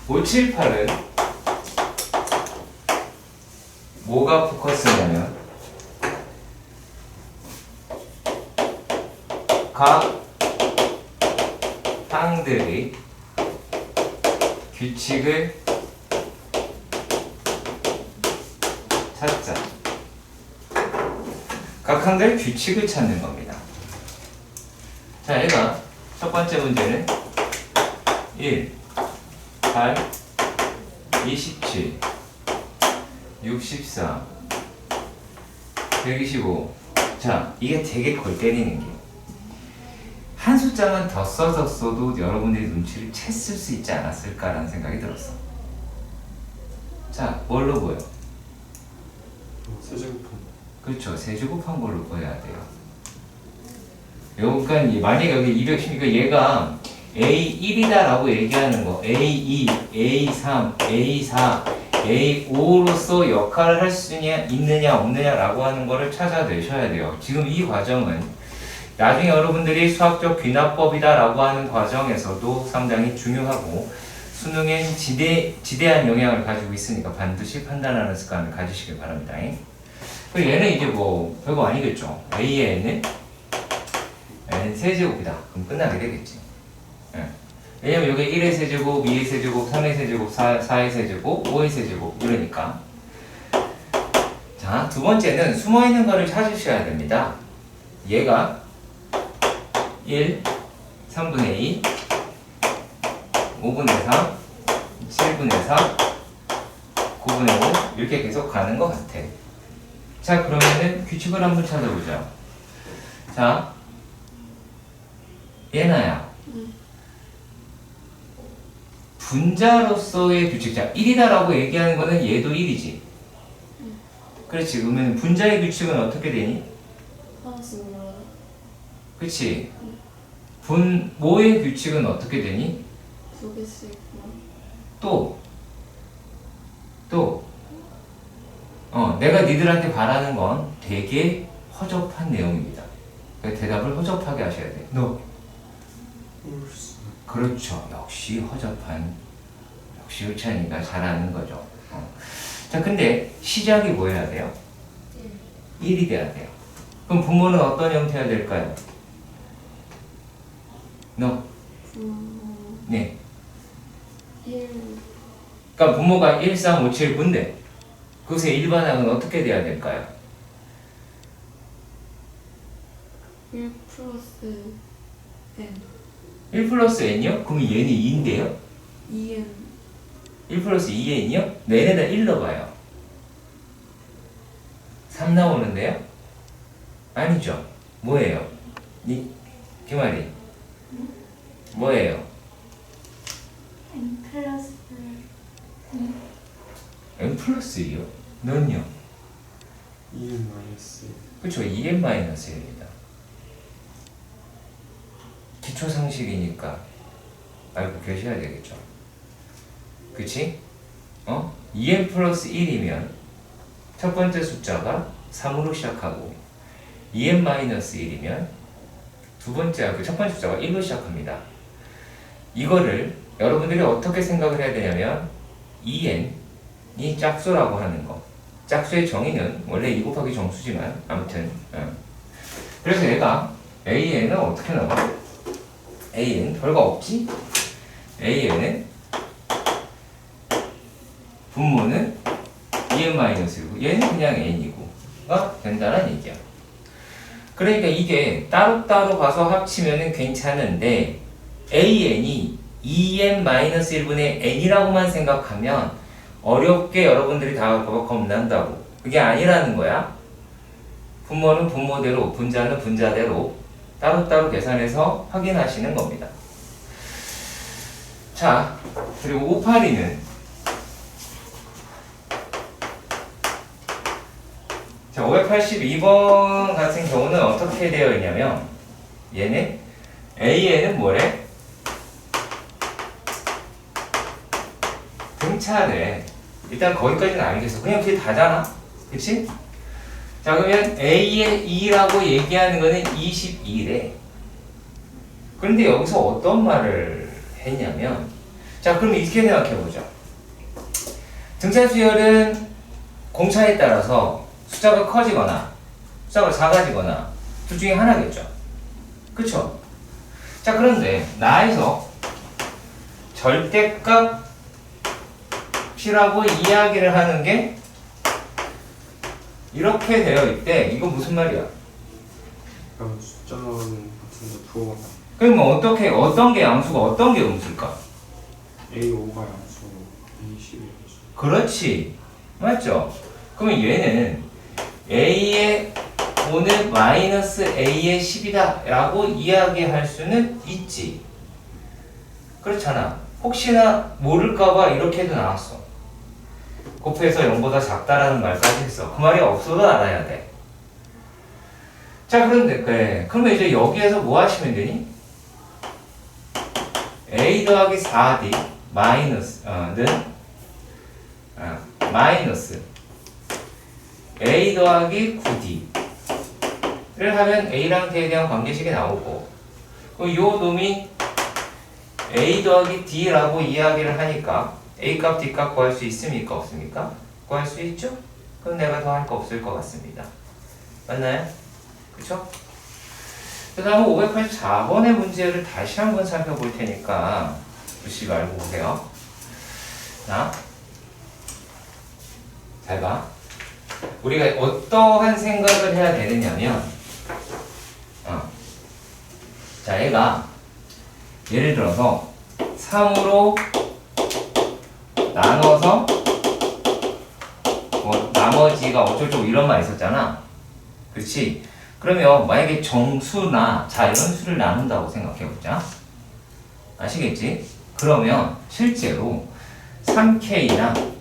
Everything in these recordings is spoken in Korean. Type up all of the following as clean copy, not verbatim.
578은 뭐가 포커스냐면 각 항들이 규칙을 찾자. 각 항들 규칙을 찾는 겁니다. 자, 얘가 첫 번째 문제는 1, 8, 27, 64, 125. 자, 이게 되게 골 때리는 게 한 숫자만 더 써도 여러분들이 눈치를 챘을 수 있지 않았을까라는 생각이 들었어. 자, 뭘로 보여? 세제곱함. 그렇죠. 세제곱한 걸로 보여야 돼요. 그러니까 만약에 여기 216, 얘가 A1이다라고 얘기하는 거, A2, A3, A4, A5로서 역할을 할 수 있느냐 없느냐라고 하는 거를 찾아내셔야 돼요. 지금 이 과정은 나중에 여러분들이 수학적 귀납법이다라고 하는 과정에서도 상당히 중요하고 수능엔 지대한 영향을 가지고 있으니까 반드시 판단하는 습관을 가지시길 바랍니다. 그리고 얘는 이제 뭐 별거 아니겠죠. A의 N은 N 세제곱이다. 그럼 끝나게 되겠지. 왜냐면 여기 1의 세제곱, 2의 세제곱, 3의 세제곱, 4의 세제곱, 5의 세제곱 이러니까. 자, 두 번째는 숨어있는 거를 찾으셔야 됩니다. 얘가 1, 3분의 2, 5분의 3, 7분의 4, 9분의 5 이렇게 계속 가는 것 같아. 자, 그러면은 규칙을 한번 찾아보자. 자, 예나야. 분자로서의 규칙. 자, 1이다라고 얘기하는 거는 얘도 1이지. 그렇지. 그러면 분자의 규칙은 어떻게 되니? 그렇지. 분모의 규칙은 어떻게 되니? 두 개씩. 또. 내가 니들한테 바라는 건 되게 허접한 내용입니다. 그러니까 대답을 허접하게 하셔야 돼. 너. 그렇죠. 역시 허접한. 역시 의찬이가 잘하는 거죠. 자, 근데 시작이 뭐 해야 돼요? 1이 돼야 돼요. 그럼 부모는 어떤 형태가 될까요? 너. 네. 1, 그러니까 부모가 1, 3, 5, 7, 9인데 그것의 일반항은 어떻게 돼야 될까요? 1 플러스 N. 1 플러스 n이요? 그럼 얘는 2인데요? 2N. 1 플러스 2n이요? 얘네다 1 넣어봐요. 3 나오는데요? 아니죠. 뭐예요? 김아리. 뭐예요? N 플러스 n 플러스 2요? 넌요? 2n 마이너스. 그쵸. 2n 마이너스 1입니다. 기초 상식이니까 알고 계셔야 되겠죠. 그치? 2n 플러스 1이면 첫 번째 숫자가 3으로 시작하고 2n 마이너스 1이면 첫 번째 숫자가 1로 시작합니다. 이거를 여러분들이 어떻게 생각을 해야 되냐면 2n이 짝수라고 하는 거. 짝수의 정의는 원래 2 곱하기 정수지만 아무튼 그래서 얘가 AN은 어떻게 나와? AN 별거 없지? AN은 분모는 2n-1이고 얘는 그냥 n이고가 된다는 얘기야. 그러니까 이게 따로따로 봐서 합치면은 괜찮은데 AN이 2n-1분의 n이라고만 생각하면 어렵게 여러분들이 다가올까봐 겁난다고. 그게 아니라는 거야. 분모는 분모대로, 분자는 분자대로 따로따로 계산해서 확인하시는 겁니다. 자, 그리고 582는 자, 582번 같은 경우는 어떻게 되어 있냐면 얘는 AN은 뭐래? 등차래. 일단 거기까지는 알겠어. 그냥 그게 다잖아. 그치? 자, 그러면 A의 2라고 얘기하는 거는 22래. 그런데 여기서 어떤 말을 했냐면 자, 그럼 이렇게 생각해보죠. 등차 수열은 공차에 따라서 숫자가 커지거나 숫자가 작아지거나 둘 중에 하나겠죠. 그쵸? 자, 그런데 나에서 절대값이라고 이야기를 하는 게 이렇게 되어 있대. 이거 무슨 말이야? 그럼 숫자 같은 거 부호가 그러면 어떤 게 양수가 어떤 게 음수일까? A5가 양수, A10이 양수. 그렇지. 맞죠? 그러면 얘는 A의 5는 마이너스 A의 10이다 라고 이야기할 수는 있지. 그렇잖아. 혹시나 모를까봐 이렇게도 나왔어. 곱해서 0보다 작다라는 말까지 했어. 그 말이 없어도 알아야 돼. 자, 그런데 그래. 그러면 이제 여기에서 뭐 하시면 되니? A 더하기 4D 마이너스는 마이너스 A 더하기 9D를 하면 A랑 D에 대한 관계식이 나오고, 그럼 요 놈이 A 더하기 D라고 이야기를 하니까 A 값, D 값 구할 수 있습니까? 없습니까? 구할 수 있죠? 그럼 내가 더 할 거 없을 것 같습니다. 맞나요? 그쵸? 그 다음에 584번의 문제를 다시 한번 살펴볼 테니까 무시 말고 보세요. 자, 잘 봐. 우리가 어떠한 생각을 해야 되느냐면, 자, 얘가 예를 들어서 3으로 나눠서 뭐 나머지가 어쩌고저쩌고 이런 말 있었잖아. 그렇지? 그러면 만약에 정수나 자연수를 나눈다고 생각해보자. 아시겠지? 그러면 실제로 3K나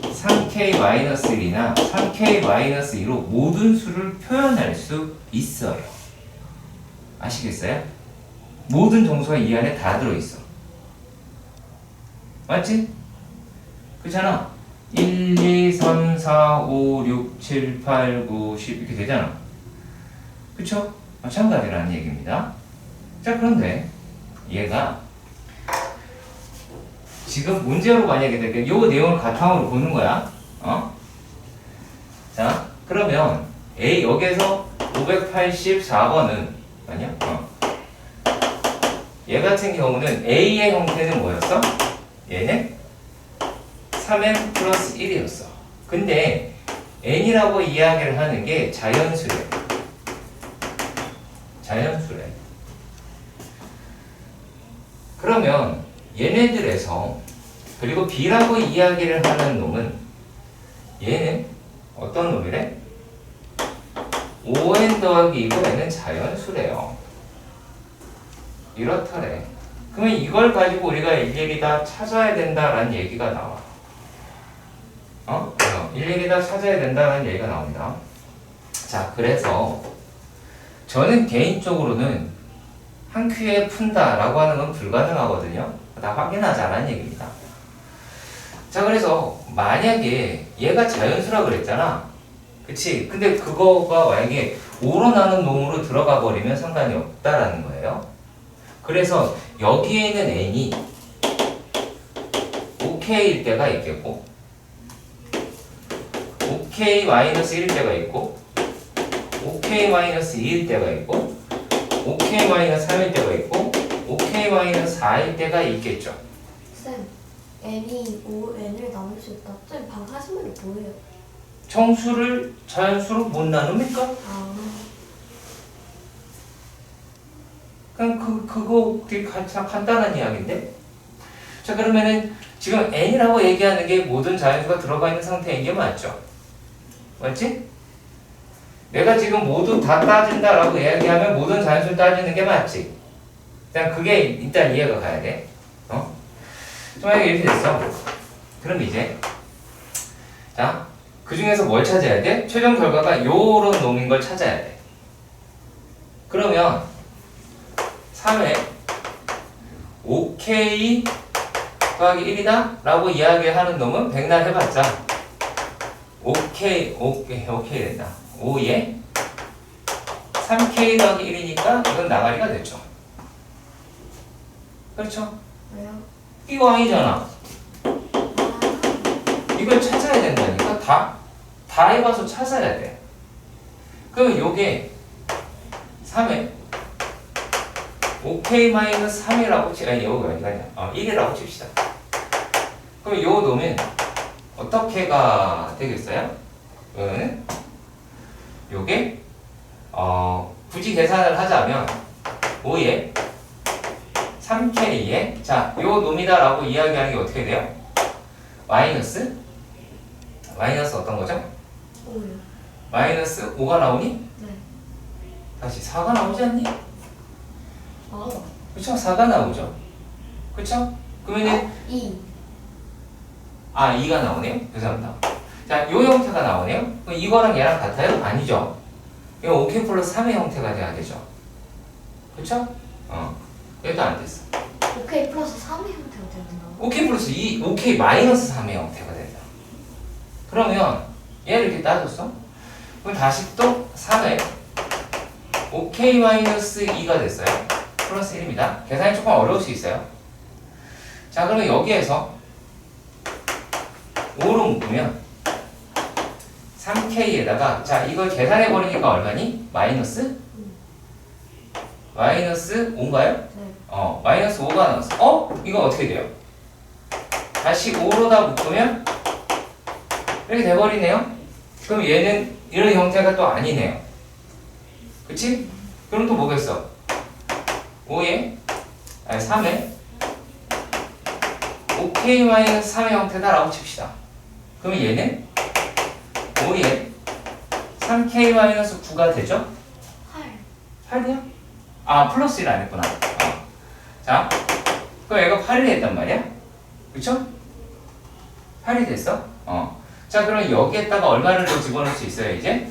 3K-1이나 3K-2로 모든 수를 표현할 수 있어요. 아시겠어요? 모든 정수가 이 안에 다 들어있어. 맞지? 그렇잖아. 1, 2, 3, 4, 5, 6, 7, 8, 9, 10 이렇게 되잖아. 그쵸? 마찬가지라는 얘기입니다. 자, 그런데 얘가 지금 문제로 만약에 될게 요 내용을 바탕으로 보는 거야. 자, 그러면 A 여기에서 584번은 아니야? 얘 같은 경우는 A의 형태는 뭐였어? 얘는 3n 플러스 1이었어. 근데 n이라고 이야기를 하는 게 자연수래. 자연수래. 그러면 얘네들에서 그리고 b라고 이야기를 하는 놈은 얘는 어떤 놈이래? 5n 더하기 2고 얘는 자연수래요. 이렇더래. 그러면 이걸 가지고 우리가 일일이 다 찾아야 된다라는 얘기가 나와. 일일이 다 찾아야 된다는 얘기가 나옵니다. 자, 그래서 저는 개인적으로는 한 큐에 푼다라고 하는 건 불가능하거든요. 다 확인하자라는 얘기입니다. 자, 그래서 만약에 얘가 자연수라 그랬잖아. 그치? 근데 그거가 만약에 5로 나눈 놈으로 들어가 버리면 상관이 없다라는 거예요. 그래서 여기에는 n이 5k일 때가 있겠고 5k-1일 때가 있고 5k-2일 때가 있고 5k-3일 때가 있고 5k-4일 때가 있겠죠. 쌤, n이 5n을 나눌 수 있다. 쌤, 방금 하신 말이 뭐예요? 정수를 자연수로 못 나눕니까? 아, 그냥 그거 되게 간단한 이야기인데. 자, 그러면은 지금 n이라고 얘기하는 게 모든 자연수가 들어가 있는 상태인 게 맞죠? 맞지? 내가 지금 모두 다 따진다라고 이야기하면 모든 자연수를 따지는 게 맞지? 일단 그게 일단 이해가 가야 돼. 만약에 이렇게 됐어. 그럼 이제 자, 그 중에서 뭘 찾아야 돼? 최종 결과가 요런 놈인 걸 찾아야 돼. 그러면 3에 5K 더하기 1이다 라고 이야기하는 놈은 백날 해봤자 5K 된다. 5에 3K 더하기 1이니까 이건 나가리가 됐죠. 그렇죠? 왜요? 이거 아니잖아. 이걸 찾아야 된다니까. 다 해봐서 찾아야 돼. 그러면 요게 3에 OK-3이라고 아니 여기 어디가냐 1이라고 칩시다. 그럼 요 놈은 어떻게가 되겠어요? 요게 굳이 계산을 하자면 5에 3K에 자, 요 놈이다라고 이야기하는 게 어떻게 돼요? 마이너스 어떤 거죠? 5요. 마이너스 5가 나오니? 네. 다시 4가 나오지 않니? 어. 그쵸? 4가 나오죠. 그쵸? 그러면은 2. 2가 나오네요. 죄송합니다. 자, 요 형태가 나오네요. 그럼 이거랑 얘랑 같아요? 아니죠. 이거 OK 플러스 3의 형태가 돼야 되죠. 그쵸? 얘도 안 됐어. OK 플러스 3의 형태가 된다고? OK 플러스 2, OK 마이너스 3의 형태가 된다. 그러면 얘를 이렇게 따졌어? 그럼 다시 또 3에 OK 마이너스 2가 됐어요. 플러스 1입니다. 계산이 조금 어려울 수 있어요. 자, 그러면 여기에서 5로 묶으면 3K에다가 자, 이걸 계산해 버리니까 얼마니? 마이너스 5인가요? 네. 마이너스 5가 나왔어. 이거 어떻게 돼요? 다시 5로다 묶으면 이렇게 돼버리네요. 그럼 얘는 이런 형태가 또 아니네요. 그치? 그럼 또 뭐겠어? 3에 OK-3의 형태다라고 칩시다. 그러면 얘는 5에 3K-9가 되죠? 8. 8이야? 플러스 1 안 했구나. 자, 그럼 얘가 8이 됐단 말이야? 그쵸? 8이 됐어? 자, 그럼 여기에다가 얼마를 더 집어넣을 수 있어요, 이제?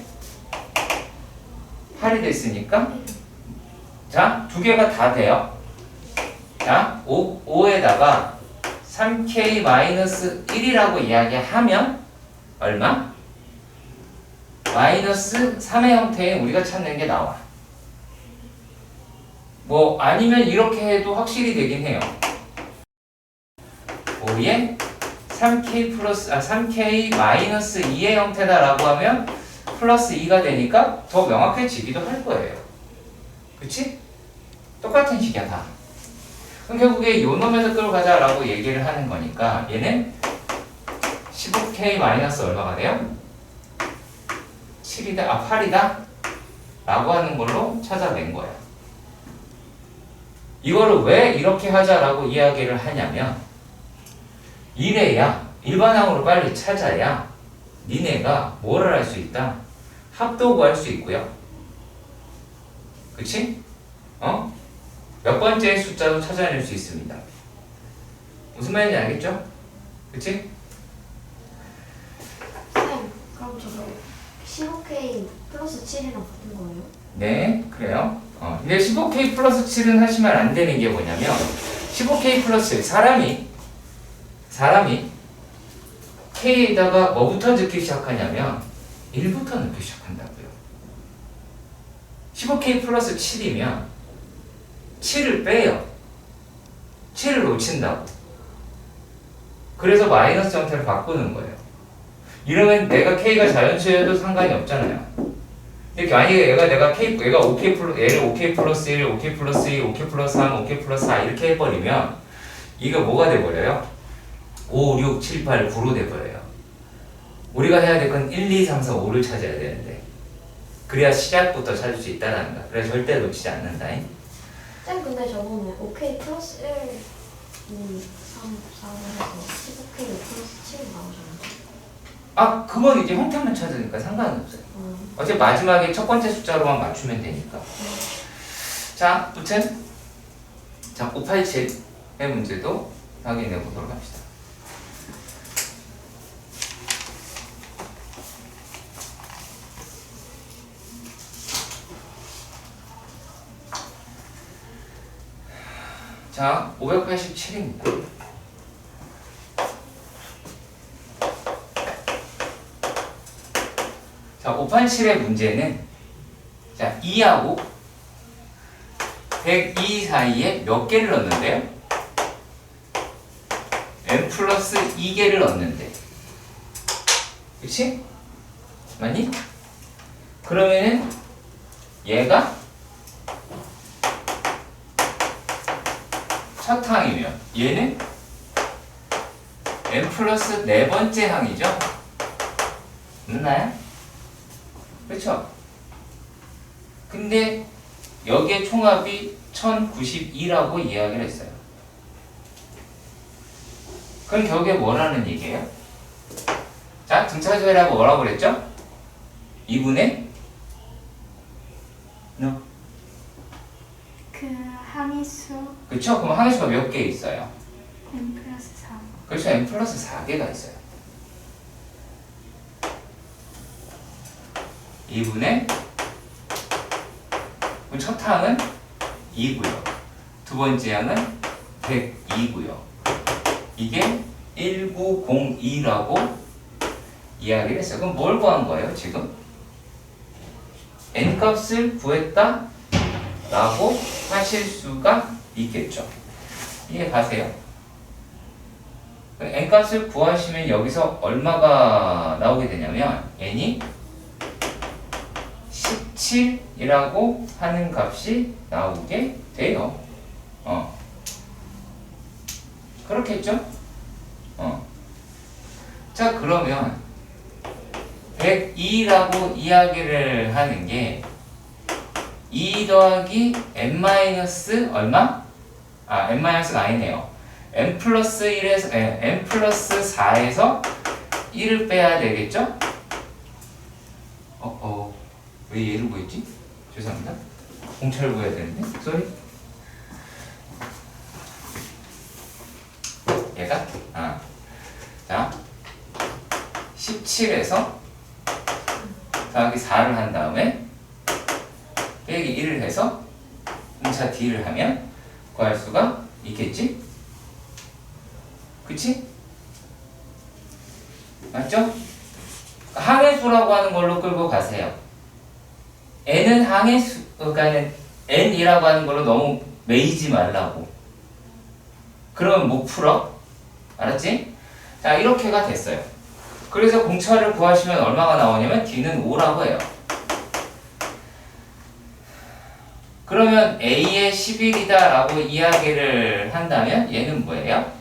8이 됐으니까. 자, 두 개가 다 돼요. 자, 5에다가 3K-1이라고 이야기하면 얼마? 마이너스 3의 형태의 우리가 찾는 게 나와. 뭐 아니면 이렇게 해도 확실히 되긴 해요. 5에 3K 마이너스 2의 형태다라고 하면 플러스 2가 되니까 더 명확해지기도 할 거예요. 그치? 똑같은 식이야 다. 그럼 결국에 요 놈에서 끌어가자라고 얘기를 하는 거니까 얘는 15K 마이너스 얼마가 돼요? 7이다, 8이다? 라고 하는 걸로 찾아낸 거야. 이거를 왜 이렇게 하자라고 이야기를 하냐면 이래야 일반항으로 빨리 찾아야 니네가 뭐를 할 수 있다? 합도 구할 수 있고요. 그치? 몇 번째 숫자도 찾아낼 수 있습니다. 무슨 말인지 알겠죠? 그치? 쌤, 그럼 저거 15K 플러스 7이랑 같은 거예요? 네, 그래요. 근데 15K 플러스 7은 하시면 안 되는 게 뭐냐면 15K 플러스 7, 사람이 K에다가 뭐부터 넣기 시작하냐면 1부터 넣기 시작한다고요. 15K 플러스 7이면 7을 빼요. 7을 놓친다고. 그래서 마이너스 형태를 바꾸는 거예요. 이러면 내가 K가 자연수여도 상관이 없잖아요. 이렇게 만약에 얘가 OK 플러스, 얘를 OK 플러스 1, OK 플러스 2, OK 플러스 3, OK 플러스 4 이렇게 해버리면 이거 뭐가 돼버려요? 5, 6, 7, 8, 9로 돼버려요. 우리가 해야 될 건 1, 2, 3, 4, 5를 찾아야 되는데 그래야 시작부터 찾을 수 있다는 거야. 그래서 절대 놓치지 않는다. 쌤, 근데 저번에 OK 플러스 1, 2, 3, 4를 해서 15K 플러스 7이 나오잖아요. 그건 이제 형태만 찾으니까 상관은 없어요. 어차피 마지막에 첫 번째 숫자로만 맞추면 되니까. 자, 아무튼 자, 587의 문제도 확인해 보도록 합시다. 자, 587입니다. 자, 587의 문제는 자, 2하고 102 사이에 몇 개를 넣는데요? n 플러스 2개를 얻는데. 그치? 맞니? 그러면은 얘가 첫 항이면 얘는 n 플러스 네 번째 항이죠? 맞나요? 그렇죠? 근데 여기에 총합이 1092라고 이야기를 했어요. 그럼 결국에 뭐라는 얘기예요? 자, 등차수열하고 뭐라고 그랬죠? 2분의 no. 그 항의수 그쵸? 그럼 항수가 몇 개 있어요? n 플러스 3. 그렇죠. n 플러스 4개가 있어요. 2분의 그럼 첫 항은 2고요. 두 번째 항은 102고요. 이게 1902라고 이야기를 했어요. 그럼 뭘 구한 거예요, 지금? n 값을 구했다? 라고 하실 수가 있겠죠. 이해 가세요? n 값을 구하시면 여기서 얼마가 나오게 되냐면 n이 17이라고 하는 값이 나오게 돼요. 그렇겠죠? 자, 그러면 102라고 이야기를 하는 게 2 더하기 n 마이너스 얼마? n 마이너스가 아니네요. n 플러스 1에서 n 플러스 4에서 1을 빼야 되겠죠? 왜 얘를 구했지? 죄송합니다. 공차를 구해야 되는데. 쏘리. 얘가 자 17에서 더하기 4를 한 다음에 빼기 1을 해서 분차 D를 하면 구할 수가 있겠지? 그치? 맞죠? 항해수라고 하는 걸로 끌고 가세요. n은 항해수, 그러니까 n이라고 하는 걸로 너무 매이지 말라고. 그러면 못 풀어? 알았지? 자, 이렇게가 됐어요. 그래서 공차를 구하시면 얼마가 나오냐면 D는 5라고 해요. 그러면 A의 11이다 라고 이야기를 한다면 얘는 뭐예요?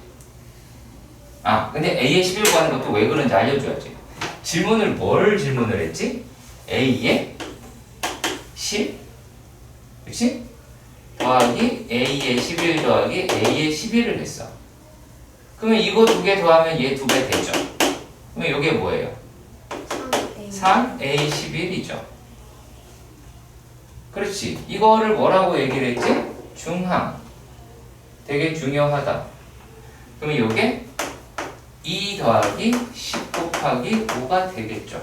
근데 A의 11 구하는 것도 왜 그런지 알려줘야지. 질문을 뭘 질문을 했지? A의 10? 그치? 더하기 A의 11 더하기 A의 11을 했어. 그러면 이거 두 개 더하면 얘 두 배 되죠? 그러면 이게 뭐예요? 3A 11이죠. 그렇지. 이거를 뭐라고 얘기를 했지? 중항. 되게 중요하다. 그러면 이게 2 더하기 10 곱하기 5가 되겠죠.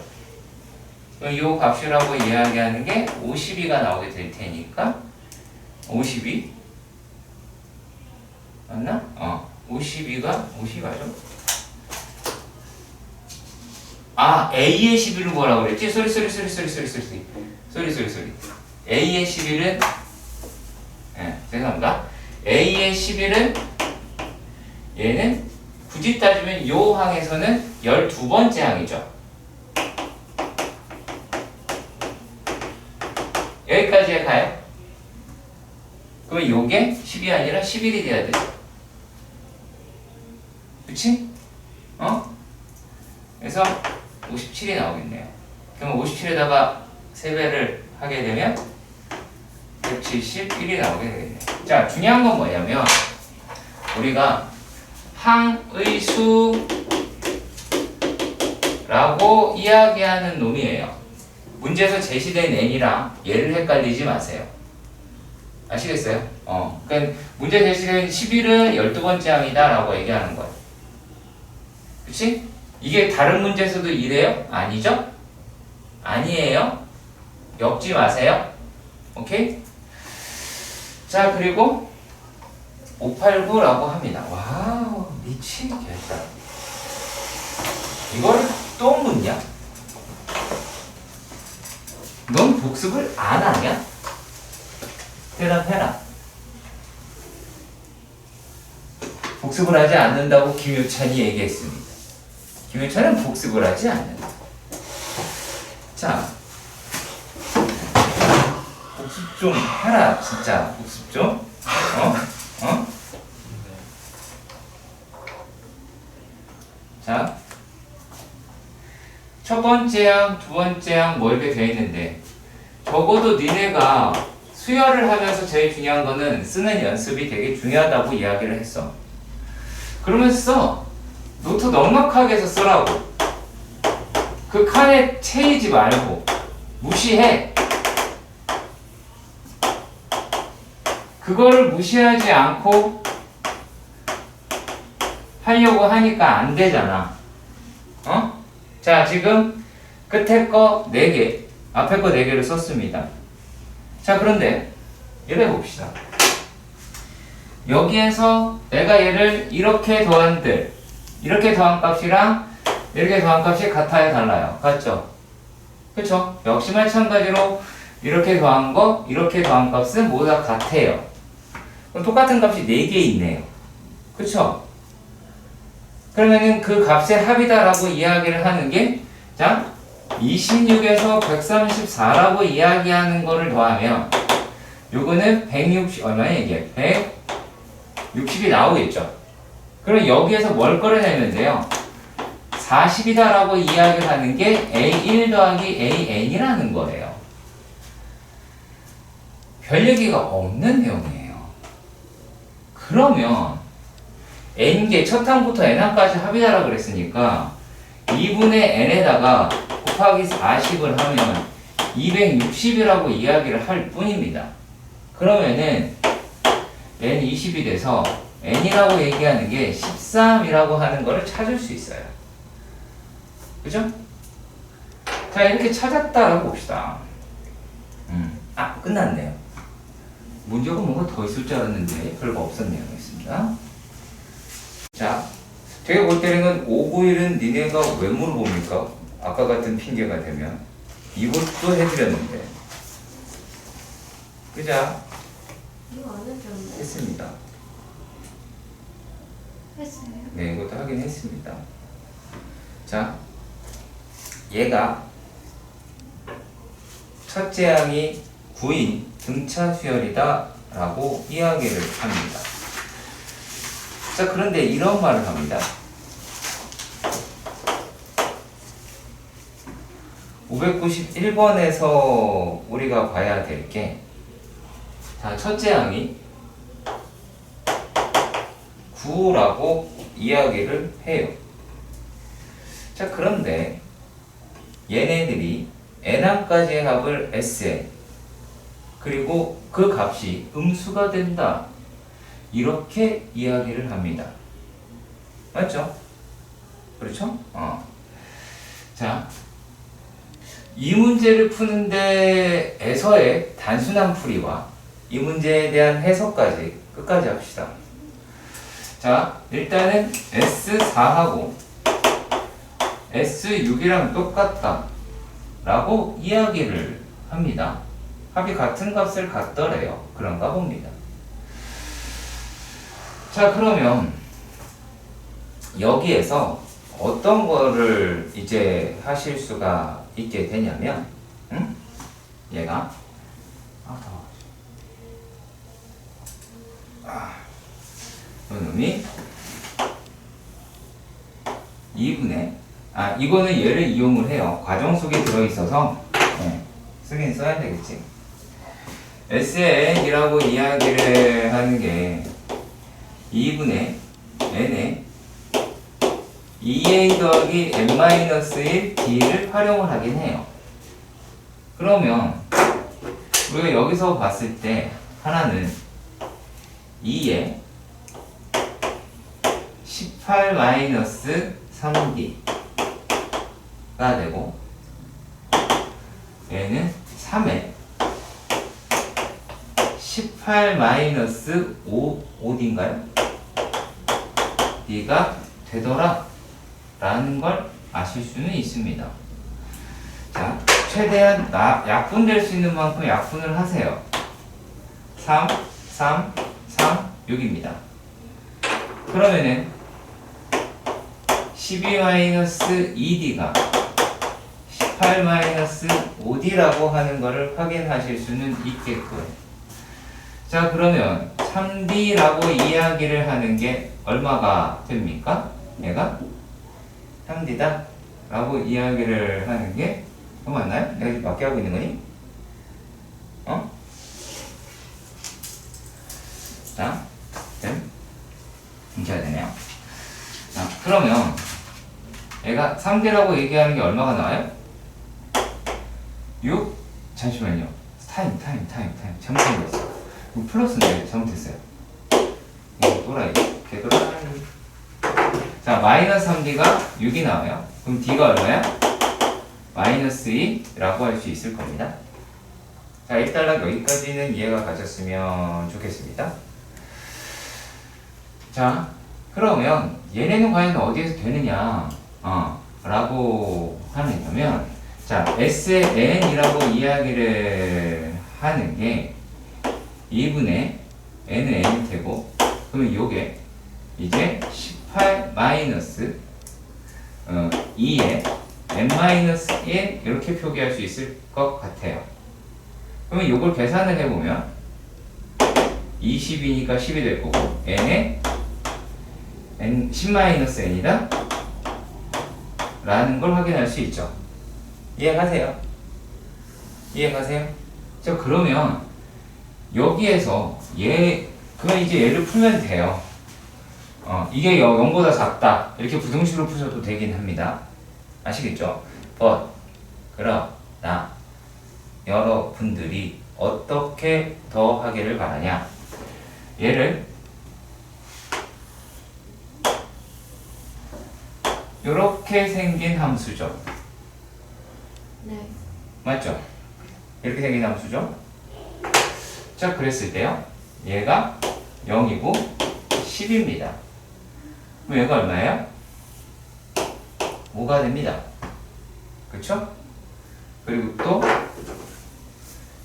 그럼 이 값이라고 이야기하는 게 52가 나오게 될 테니까 52 맞나? 52가 50 맞죠? A의 11은 뭐라고 그랬지? 소리 A의 11은 죄송합니다. A의 11은 얘는 굳이 따지면 요 항에서는 12번째 항이죠. 여기까지 가요? 그러면 요게 10이 아니라 11이 돼야 되죠. 그치? 그래서 57이 나오겠네요. 그럼 57에다가 3배를 하게 되면 171이 나오게 되겠네요. 자, 중요한 건 뭐냐면 우리가 항의수라고 이야기하는 놈이에요. 문제에서 제시된 n이랑 얘를 헷갈리지 마세요. 아시겠어요? 그러니까 문제 제시된 11은 12번째 항이다 라고 얘기하는 거예요. 그치? 이게 다른 문제에서도 이래요? 아니죠? 아니에요. 엮지 마세요. 오케이? 자, 그리고 589라고 합니다. 와우, 미치겠다. 이걸 또 묻냐? 넌 복습을 안 하냐? 대답해라. 복습을 하지 않는다고 김효찬이 얘기했습니다. 김효찬은 복습을 하지 않는다. 자, 복습 좀 해라, 진짜. 복습 좀. 어? 자, 첫 번째 항, 두 번째 항 뭐 이렇게 되어 있는데 적어도 니네가 수열을 하면서 제일 중요한 거는 쓰는 연습이 되게 중요하다고 이야기를 했어. 그러면서 노트 넉넉하게 해서 쓰라고. 그 칸에 채이지 말고 무시해. 그거를 무시하지 않고 하려고 하니까 안 되잖아. 자, 지금 끝에 거 4개, 앞에 거 4개를 썼습니다. 자, 그런데 얘를 해봅시다. 여기에서 내가 얘를 이렇게 더한들, 이렇게 더한 값이랑 이렇게 더한 값이 같아요, 달라요? 같죠? 그쵸? 역시 마찬가지로 이렇게 더한 거, 이렇게 더한 값은 모두 다 같아요. 그럼 똑같은 값이 4개 있네요. 그쵸? 그러면은 그 값의 합이다라고 이야기를 하는 게, 자, 26에서 134라고 이야기하는 거를 더하면, 요거는 160, 얼마나 얘기해? 160이 나오겠죠? 그럼 여기에서 뭘 끌어내는데요? 40이다라고 이야기를 하는 게 A1 더하기 AN이라는 거예요. 별 얘기가 없는 내용이에요. 그러면 n개 첫 항부터 n항까지 합이다라고 그랬으니까 2분의 n에다가 곱하기 40을 하면 260이라고 이야기를 할 뿐입니다. 그러면은 n20이 돼서 n이라고 얘기하는 게 13이라고 하는 거를 찾을 수 있어요. 그죠? 자, 이렇게 찾았다라고 봅시다. 끝났네요. 문제가 뭔가 더 있을 줄 알았는데 별거 없었네요. 있습니다. 자, 제가 볼 때는 591은 니네가 왜 물어봅니까? 아까 같은 핑계가 되면 이것도 해드렸는데, 그자? 이거 안 해줬는데. 했습니다. 했어요. 네, 이것도 하긴 했습니다. 자, 얘가 첫째 항이 9인 등차 수열이다 라고 이야기를 합니다. 자, 그런데 이런 말을 합니다. 591번에서 우리가 봐야 될 게, 자, 첫째 항이 9라고 이야기를 해요. 자, 그런데 얘네들이 n항까지의 합을 Sn, 그리고 그 값이 음수가 된다, 이렇게 이야기를 합니다. 맞죠? 그렇죠? 자, 이 문제를 푸는 데에서의 단순한 풀이와 이 문제에 대한 해석까지 끝까지 합시다. 자, 일단은 S4하고 S6이랑 똑같다 라고 이야기를 합니다. 합이 같은 값을 갖더래요. 그런가 봅니다. 자, 그러면 여기에서 어떤 거를 이제 하실 수가 있게 되냐면, 얘가 이놈이 2분의 이거는 얘를 이용을 해요. 과정 속에 들어있어서 쓰긴 써야 되겠지. SN이라고 이야기를 하는 게 2분의 n에 2a 더하기 n-1 d를 활용을 하긴 해요. 그러면 우리가 여기서 봤을 때 하나는 2에 18-3d가 되고, 얘는 3에 18-5d인가요? d가 되더라 라는 걸 아실 수는 있습니다. 자, 최대한 약분될 수 있는 만큼 약분을 하세요. 3, 3, 3, 6입니다. 그러면은 12-2D가 18-5D라고 하는 거를 확인하실 수는 있겠고요. 자, 그러면 3D라고 이야기를 하는 게 얼마가 됩니까? 얘가 3D다 라고 이야기를 하는 게 그거 맞나요? 내가 지금 맞게 하고 있는 거니? 어? 자, 이렇게 해야 되네요. 자, 그러면 얘가 3D라고 얘기하는 게 얼마가 나와요? 6? 잠시만요. 타임. 잘못했어. 이거 플러스인데 잘못했어요. 이거 또라이. 개또라이. 자, 마이너스 3D가 6이 나와요. 그럼 D가 얼마야? 마이너스 2라고 할 수 있을 겁니다. 자, 일단락 여기까지는 이해가 가셨으면 좋겠습니다. 자, 그러면 얘네는 과연 어디에서 되느냐 라고 하면 자, SN이라고 이야기를 하는 게 2분의 n은 n이 되고 그러면 요게 이제 18 마이너스 2에 n-1 이렇게 표기할 수 있을 것 같아요. 그러면 요걸 계산을 해보면 20이니까 10이 될 거고 n에 10-n이다 라는 걸 확인할 수 있죠. 이해가세요? 자, 그러면 여기에서 그럼 이제 얘를 풀면 돼요. 이게 0보다 작다 이렇게 부등식으로 푸셔도 되긴 합니다. 아시겠죠? 그러나 여러분들이 어떻게 더 하기를 바라냐, 얘를 이렇게 생긴 함수죠. 네. 맞죠? 이렇게 생긴 함수죠. 자, 그랬을 때요, 얘가 0이고 10입니다. 그럼 얘가 얼마예요? 5가 됩니다. 그쵸? 그리고 또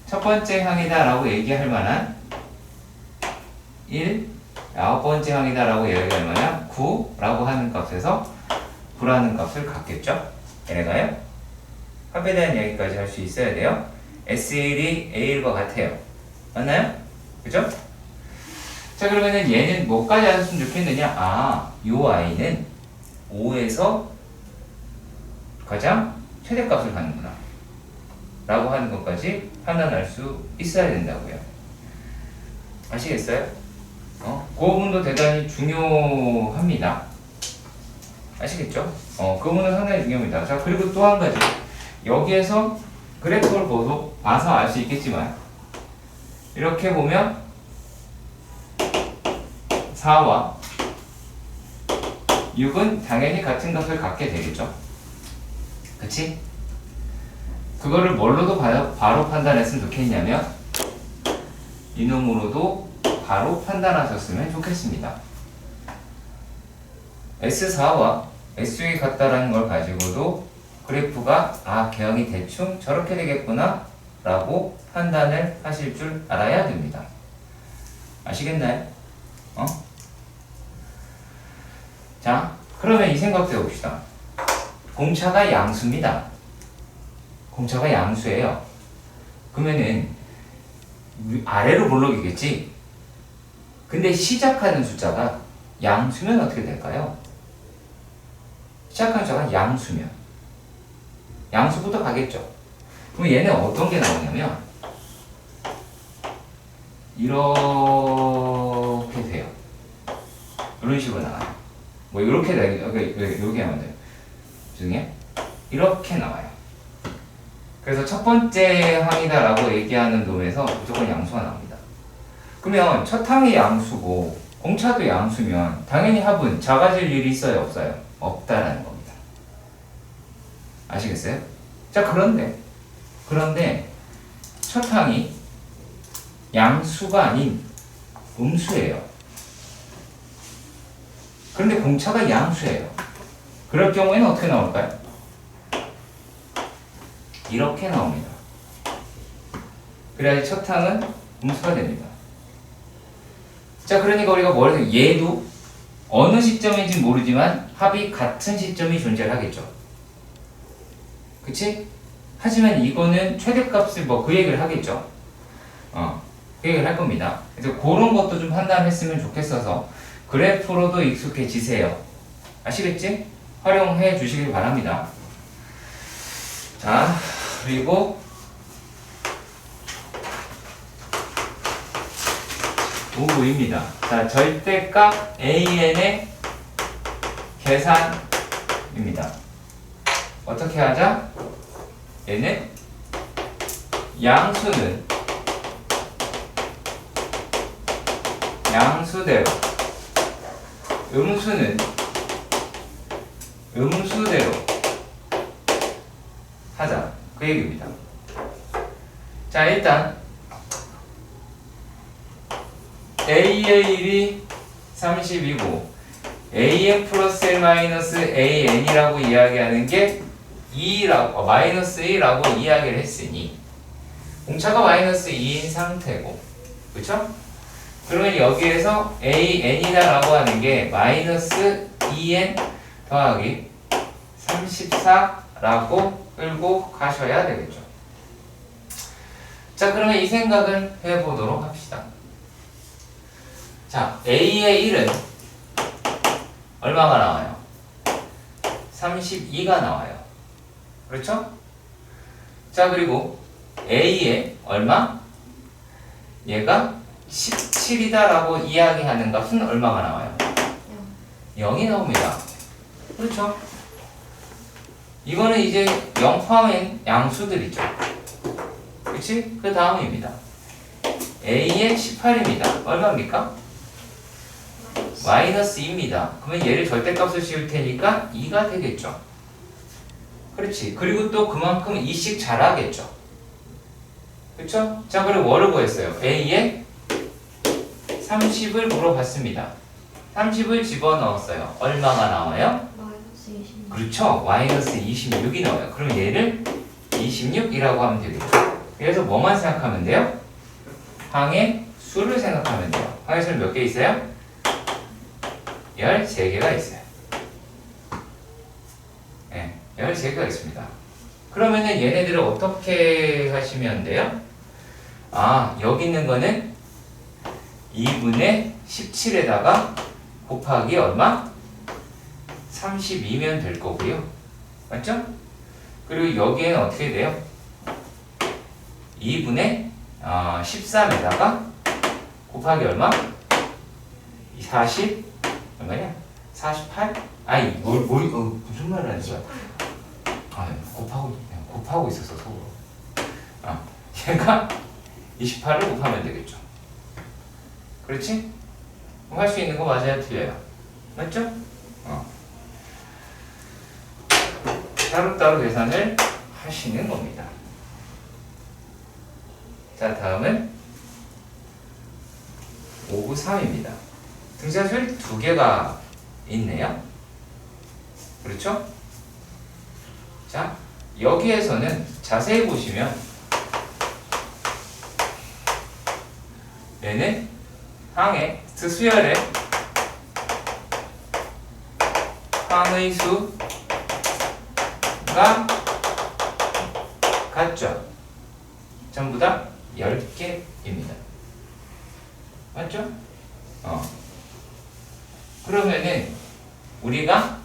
첫 번째 항이다 라고 얘기할 만한 1, 9번째 항이다 라고 얘기할 만한 9 라고 하는 값에서 9라는 값을 갖겠죠? 얘네가요? 합에 대한 이야기까지 할 수 있어야 돼요. S1이 A1과 같아요. 맞나요? 그죠? 자, 그러면은 얘는 뭐까지 알았으면 좋겠느냐? 요 I는 5에서 가장 최대값을 갖는구나 라고 하는 것까지 판단할 수 있어야 된다고요. 아시겠어요? 그 부분도 대단히 중요합니다. 아시겠죠? 그 부분은 상당히 중요합니다. 자, 그리고 또 한 가지. 여기에서 그래프를 봐서 알 수 있겠지만 이렇게 보면 4와 6은 당연히 같은 값을 갖게 되겠죠. 그치? 그거를 뭘로도 바로 판단했으면 좋겠냐면 이놈으로도 바로 판단하셨으면 좋겠습니다. S4와 S6이 같다라는 걸 가지고도 그래프가 개형이 대충 저렇게 되겠구나 라고 판단을 하실 줄 알아야 됩니다. 아시겠나요? 자, 그러면 이 생각도 해봅시다. 공차가 양수입니다. 공차가 양수예요. 그러면은 아래로 볼록이겠지? 근데 시작하는 숫자가 양수면 어떻게 될까요? 시작하는 숫자가 양수면 양수부터 가겠죠. 그럼 얘는 어떤 게 나오냐면 이렇게 돼요. 이런 식으로 나와요. 뭐 이렇게 여기 하면 돼요. 죄송해요. 이렇게 나와요. 그래서 첫 번째 항이다 라고 얘기하는 놈에서 무조건 양수가 나옵니다. 그러면 첫 항이 양수고 공차도 양수면 당연히 합은 작아질 일이 있어요, 없어요? 없다라는 겁니다. 아시겠어요? 자, 그런데 첫 항이 양수가 아닌 음수예요. 그런데 공차가 양수예요. 그럴 경우에는 어떻게 나올까요? 이렇게 나옵니다. 그래야지 첫 항은 음수가 됩니다. 자, 그러니까 우리가 뭘 해서 얘도 어느 시점인지 모르지만 합이 같은 시점이 존재하겠죠. 그치? 하지만 이거는 최대값을 뭐 그 얘기를 하겠죠. 그 얘기를 할 겁니다. 그래서 그런 것도 좀 판단했으면 좋겠어서 그래프로도 익숙해지세요. 아시겠지? 활용해 주시길 바랍니다. 자, 그리고 5부입니다. 자, 절대값 AN의 계산입니다. 어떻게 하자? 얘는 양수는 양수대로, 음수는 음수대로 하자. 그 얘기입니다. 자, 일단 A의 1이 30이고 AN 플러스 L 마이너스 AN이라고 이야기하는 게 2라고, 마이너스 2라고 이야기를 했으니 공차가 마이너스 2인 상태고, 그쵸? 그러면 여기에서 AN이다 라고 하는 게 마이너스 2N 더하기 34라고 끌고 가셔야 되겠죠. 자, 그러면 이 생각을 해보도록 합시다. 자, A의 1은 얼마가 나와요? 32가 나와요. 그렇죠? 자, 그리고 A의 얼마? 얘가 17이다 라고 이야기하는 값은 얼마가 나와요? 0이 나옵니다. 그렇죠? 이거는 이제 0 포함인 양수들이죠. 그치? 그 다음입니다. A의 18입니다. 얼마입니까? 마이너스 2입니다. 그러면 얘를 절대값을 씌울 테니까 2가 되겠죠. 그렇지. 그리고 또 그만큼 2씩 자라겠죠. 그쵸? 자, 그리고 뭐를 구했어요? A의 30을 물어봤습니다. 30을 집어넣었어요. 얼마가 나와요? 마이너스 20. 그렇죠. 마이너스 26이 나와요. 그럼 얘를 26이라고 하면 되겠죠. 그래서 뭐만 생각하면 돼요? 항의 수를 생각하면 돼요. 항의 수는 몇 개 있어요? 13개가 있어요. 네, 13개가 있습니다. 그러면은 얘네들을 어떻게 하시면 돼요? 아, 여기 있는 거는 2분의 17에다가 곱하기 얼마? 32면 될 거고요. 맞죠? 그리고 여기에는 어떻게 돼요? 2분의 13에다가 곱하기 얼마? 40 얼마냐? 48? 아니 무슨 말을 하는 거야? 곱하고 있어서 속으로. 얘가 28을 곱하면 되겠죠. 그렇지? 할 수 있는 거 맞아요? 틀려요? 맞죠? 따로따로 계산을 하시는 겁니다. 자, 다음은 5구 3입니다. 등차수열이 2개가 있네요. 그렇죠? 자, 여기에서는 자세히 보시면 얘는 항의 수열의 항의 수가 같죠? 전부 다 10개입니다. 맞죠? 그러면은 우리가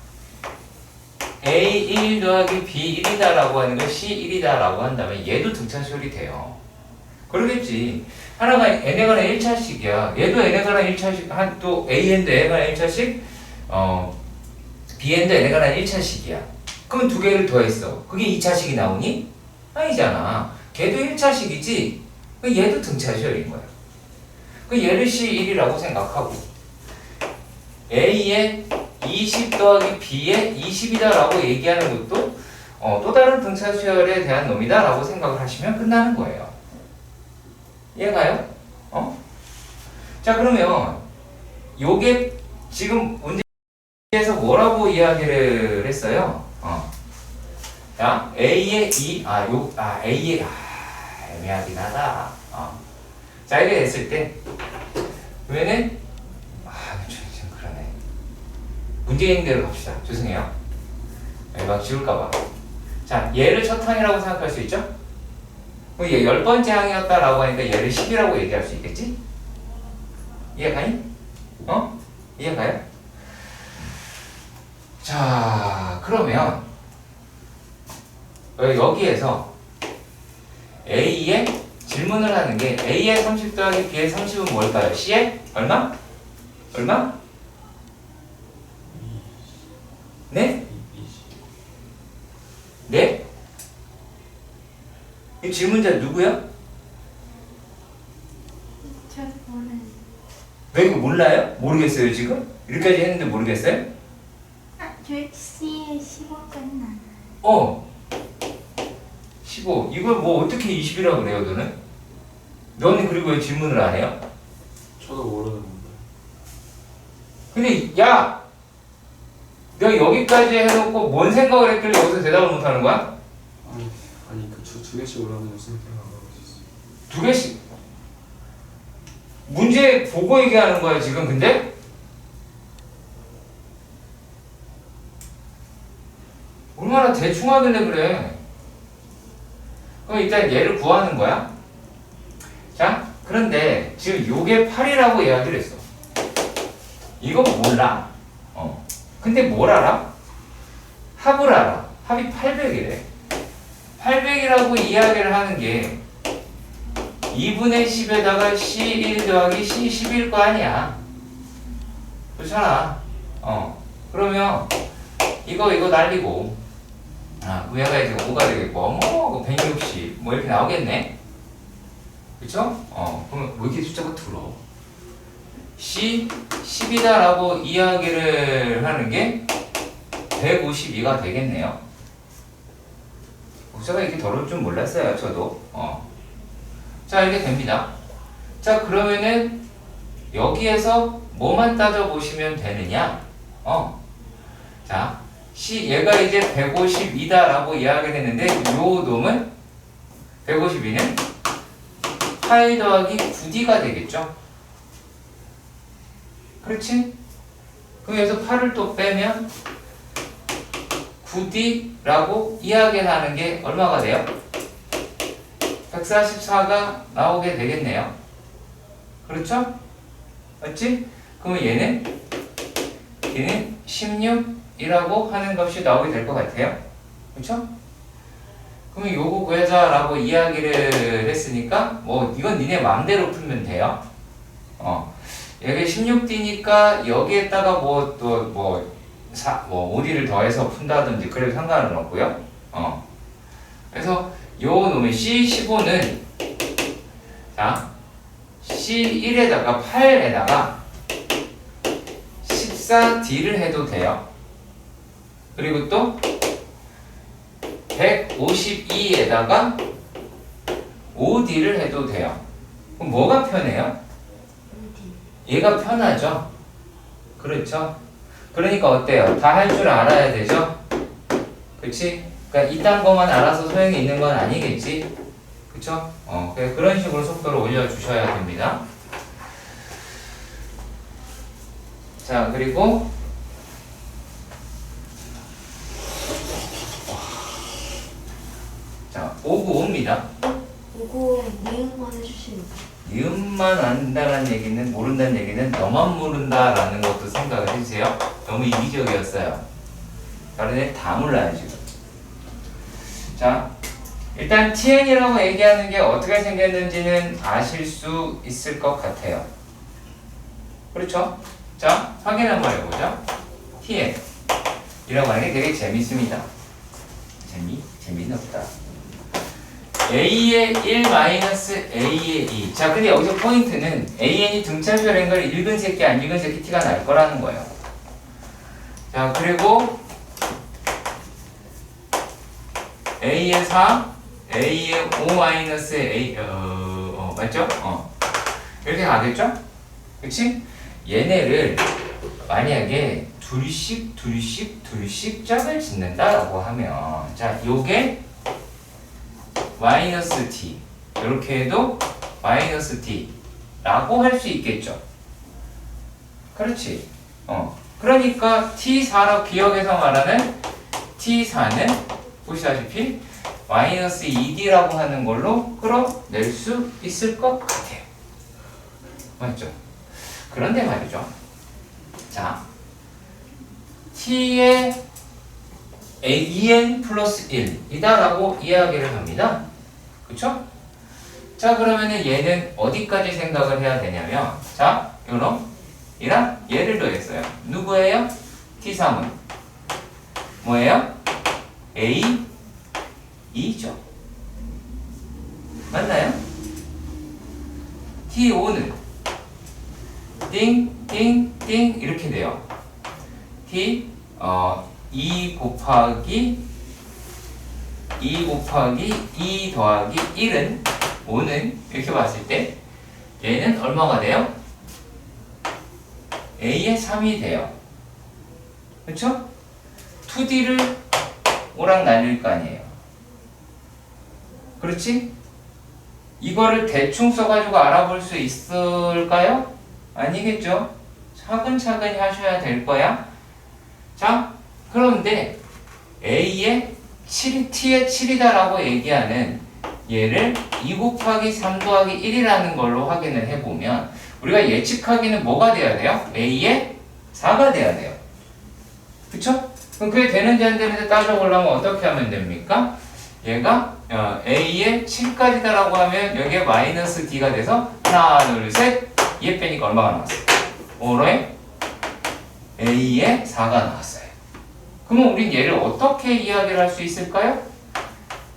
A1 더하기 B1이다 라고 하는 걸 C1이다 라고 한다면 얘도 등차수열이 돼요. 그러겠지. 하나가 n에 관한 1차식이야. 얘도 n에 관한 1차식, 또 AN도 n에 관한 1차식, BN도 n에 관한 1차식이야. 그럼 두 개를 더했어. 그게 2차식이 나오니? 아니잖아. 걔도 1차식이지. 얘도 등차수열인 거야. 얘를 C1이라고 생각하고 A의 20 더하기 B의 20이다 라고 얘기하는 것도 또 다른 등차수열에 대한 놈이다 라고 생각을 하시면 끝나는 거예요. 이해가요? 자, 그러면 요게 지금 문제에서 뭐라고 이야기를 했어요? 자, A의 2, A의, 애매하긴 하다. 자, 이렇게 됐을 때, 그러면은, 좀 그러네. 문제 있는 대로 갑시다. 죄송해요. 막 지울까봐. 자, 얘를 첫 항이라고 생각할 수 있죠? 그럼 얘 10번째 항이었다라고 하니까 얘를 10이라고 얘기할 수 있겠지? 이해가니? 이해가요? 자, 그러면 여기에서 A에 질문을 하는 게 A의 30 더하기 B의 30은 뭘까요? C의 얼마? 얼마? 네? 네? 이 질문자 누구야? 저 모르는. 왜 이거 몰라요? 모르겠어요 지금? 이렇게까지 했는데 모르겠어요? 저 C에 15까지는 안 15 이걸 뭐 어떻게 20이라고 그래요 너는? 너는 그리고 왜 질문을 안 해요? 저도 모르는 건데. 근데 야! 내가 여기까지 해놓고 뭔 생각을 했길래 여기서 대답을 못하는 거야? 아니 그 두 개씩 올라오는 무슨 생각 안 하고 있었어. 2개씩 문제 보고 얘기하는 거야 지금 근데? 얼마나 대충 하길래 그래. 그럼 일단 얘를 구하는 거야. 자, 그런데 지금 요게 8이라고 이야기를 했어. 이거 몰라. 근데 뭘 알아? 합을 알아. 합이 800이래. 800이라고 이야기를 하는 게 2분의 10에다가 C1 더하기 C10일 거 아니야. 그렇잖아. 그러면 이거 날리고 그럼 얘가 이제 5가 되겠고 160 뭐 이렇게 나오겠네. 그쵸? 그러면 왜 이렇게 숫자가 들어? C10이다 라고 이야기를 하는 게 152가 되겠네요. 숫자가 이렇게 더러울 줄 몰랐어요 저도. 자 이렇게 됩니다. 자 그러면은 여기에서 뭐만 따져보시면 되느냐? 자 얘가 이제 152다 라고 이야기를 했는데 요 놈은 152는 8 더하기 9D가 되겠죠? 그렇지? 그럼 여기서 8을 또 빼면 9D라고 이야기를 하는 게 얼마가 돼요? 144가 나오게 되겠네요. 그렇죠? 맞지? 그러면 얘는 16이라고 하는 것이 나오게 될 것 같아요. 그렇죠? 그러면 요거 구해자라고 이야기를 했으니까 뭐 이건 니네 마음대로 풀면 돼요. 여기 16D니까 여기에다가 뭐 또 뭐 5D를 더해서 푼다든지 그래도 상관은 없고요. 그래서 요 놈의 C15는 자 C1에다가 8에다가 14D를 해도 돼요. 그리고 또 152에다가 5D를 해도 돼요. 그럼 뭐가 편해요? 얘가 편하죠? 그렇죠? 그러니까 어때요? 다 할 줄 알아야 되죠? 그치? 그러니까 이딴 것만 알아서 소용이 있는 건 아니겠지? 그쵸? 그런 식으로 속도를 올려주셔야 됩니다. 자, 그리고 자, 595입니다. 5고 니은만 해주시면 니은만 안다는 얘기는 모른다는 얘기는 너만 모른다라는 것도 생각을 해주세요. 너무 이기적이었어요. 다른 애 다 몰라요 지금. 자, 일단 TN이라고 얘기하는 게 어떻게 생겼는지는 아실 수 있을 것 같아요. 그렇죠? 자, 확인 한번 해보죠. TN이라고 하는 게 되게 재밌습니다. 재미는 없다. A의 1 마이너스 A의 2. 자, 근데 여기서 포인트는 AN이 등차별인 걸 읽은 새끼 안 읽은 새끼 티가 날 거라는 거예요. 자, 그리고 A의 4, A의 5 마이너스 A, 맞죠? 이렇게 가겠죠? 그치? 얘네를 만약에 둘씩 짝을 짓는다라고 하면, 자, 요게 마이너스 t 이렇게 해도 마이너스 t 라고 할 수 있겠죠. 그렇지. 그러니까 T4로 기억해서 말하는 T4는 보시다시피 마이너스 2D라고 하는 걸로 끌어낼 수 있을 것 같아요. 맞죠? 그런데 말이죠. 자, T의 2n 플러스 1이다 라고 이야기를 합니다. 그쵸? 자, 그러면은 얘는 어디까지 생각을 해야 되냐면, 자, 요놈이랑 얘를 더했어요. 누구예요? T3은 뭐예요? A 2죠. 맞나요? T5는 띵띵띵 이렇게 돼요. T 2 곱하기 2 더하기 1은 5는 이렇게 봤을 때 얘는 얼마가 돼요? A의 3이 돼요. 그쵸? 2D를 5랑 나뉠 거 아니에요. 그렇지? 이거를 대충 써가지고 알아볼 수 있을까요? 아니겠죠? 차근차근히 하셔야 될 거야. 자, 그런데 A의 7, T의 7이다라고 얘기하는 얘를 2 곱하기 3 더하기 1이라는 걸로 확인을 해보면 우리가 예측하기는 뭐가 돼야 돼요? A의 4가 돼야 돼요. 그쵸? 그럼 그게 되는지 안 되는지 따져보려면 어떻게 하면 됩니까? 얘가 A의 7까지다라고 하면 여기에 마이너스 D가 돼서 하나, 둘, 셋 얘 빼니까 얼마가 나왔어요? 5로에 A의 4가 나왔어요. 그러면 우린 얘를 어떻게 이야기를 할 수 있을까요?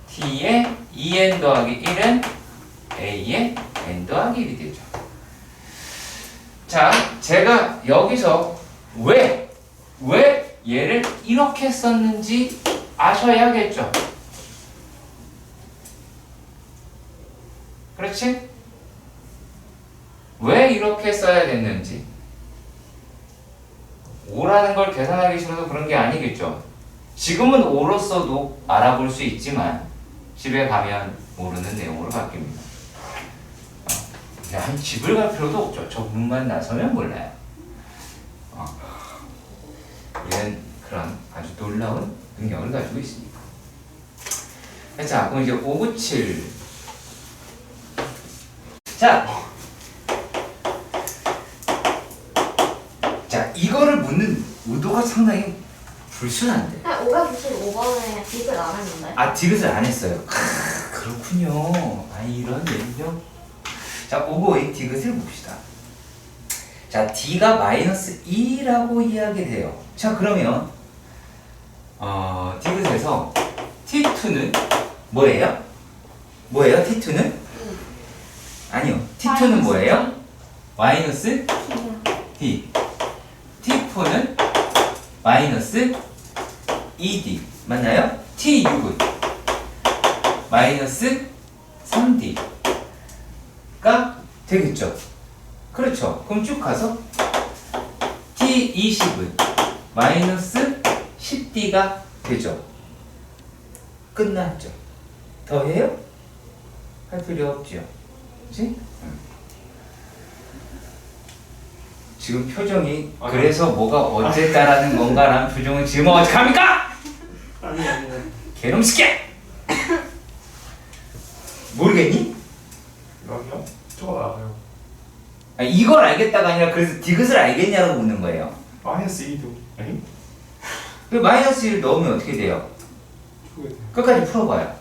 T의 2n 더하기 1은 A의 n 더하기 1이 되죠. 자, 제가 여기서 왜 얘를 이렇게 썼는지 아셔야겠죠. 그렇지? 왜 이렇게 써야 됐는지. 5라는 걸 계산하기 싫어서 그런 게 아니겠죠. 지금은 5로 써도 알아볼 수 있지만 집에 가면 모르는 내용으로 바뀝니다. 그냥 집을 갈 필요도 없죠. 저 문만 나서면 몰라요. 이런 그런 아주 놀라운 능력을 가지고 있습니다. 자, 그럼 이제 597. 자, 이거를 묻는 의도가 상당히 불순한데. 595번에 빅을 안 했는데. 아, 디귿을 안 했어요. 그렇군요. 아, 이런 예죠. 자, 558 디귿을 봅시다. 자, D가 마이너스 2라고 이야기돼요. 자, 그러면 디귿에서 T2는 뭐예요? 뭐예요? T2는? 아니요. T2는 뭐예요? 마이너스 D. T4는 마이너스 2D. 맞나요? T6은 마이너스 3D가 되겠죠. 그렇죠. 그럼 쭉 가서 T20은 마이너스 10D가 되죠. 끝났죠. 더해요? 할 필요 없죠. 그치? 지금 표정이 그래서 뭐가 어쨌다라는 건가라는 표정은 지금 어떡합니까? 아니. 개놈 새끼야! 모르겠니? 여기요? 저거 나와요. 아니, 이걸 알겠다가 아니라 그래서 디귿을 알겠냐고 묻는 거예요. 마이너스 2도. 아니? 그 마이너스 1을 넣으면 어떻게 돼요? 저거 돼요. 끝까지 풀어봐요.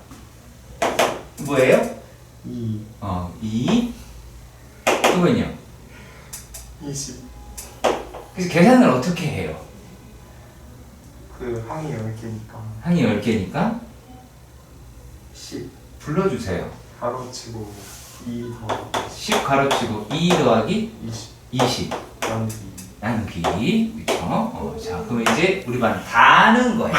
뭐예요? 2. 2 이거는요? 20. 그래서 계산을 어떻게 해요? 그 항이 10개니까 항이 10개니까 10 불러주세요. 가로치고 2 더하기 10 가로치고 2 더하기 20 20 나누기 나누기. 그쵸? 자, 그럼 이제 우리 반 다 아는 거예요.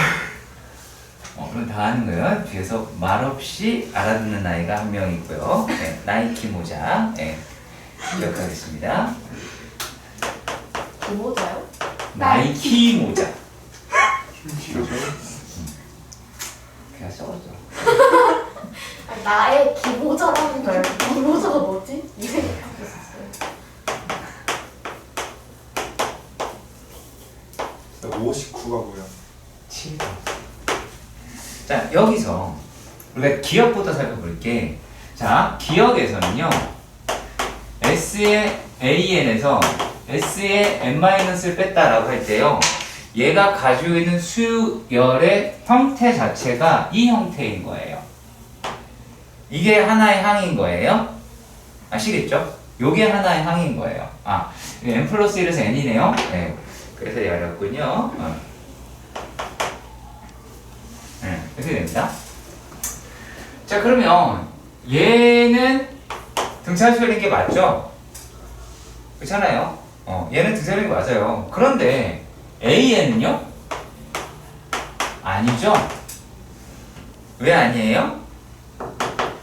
그럼 다 아는 거예요. 뒤에서 말없이 알아듣는 아이가 한 명 있고요. 네, 나이키 모자. 네, 기억하겠습니다. 기모자요? 나이키 모자. 그냥 써봤어. 아니, 나의 기모자라는 줄 알고 기모자가 뭐지? 이 생각하고 있었어요. 자, 여기서 우리가 기억부터 살펴볼게. 자, 기억에서는요. S의 AN에서 S의 n-를 뺐다라고 할 때요. 얘가 가지고 있는 수열의 형태 자체가 이 형태인 거예요. 이게 하나의 항인 거예요. 아시겠죠? 요게 하나의 항인 거예요. 아, n 플러스 1에서 n이네요. 네. 그래서 열렸군요. 네, 이렇게 됩니다. 자, 그러면 얘는 등차수열인 게 맞죠? 그렇잖아요. 얘는 등차수열인 게 맞아요. 그런데 AN은요? 아니죠? 왜 아니에요?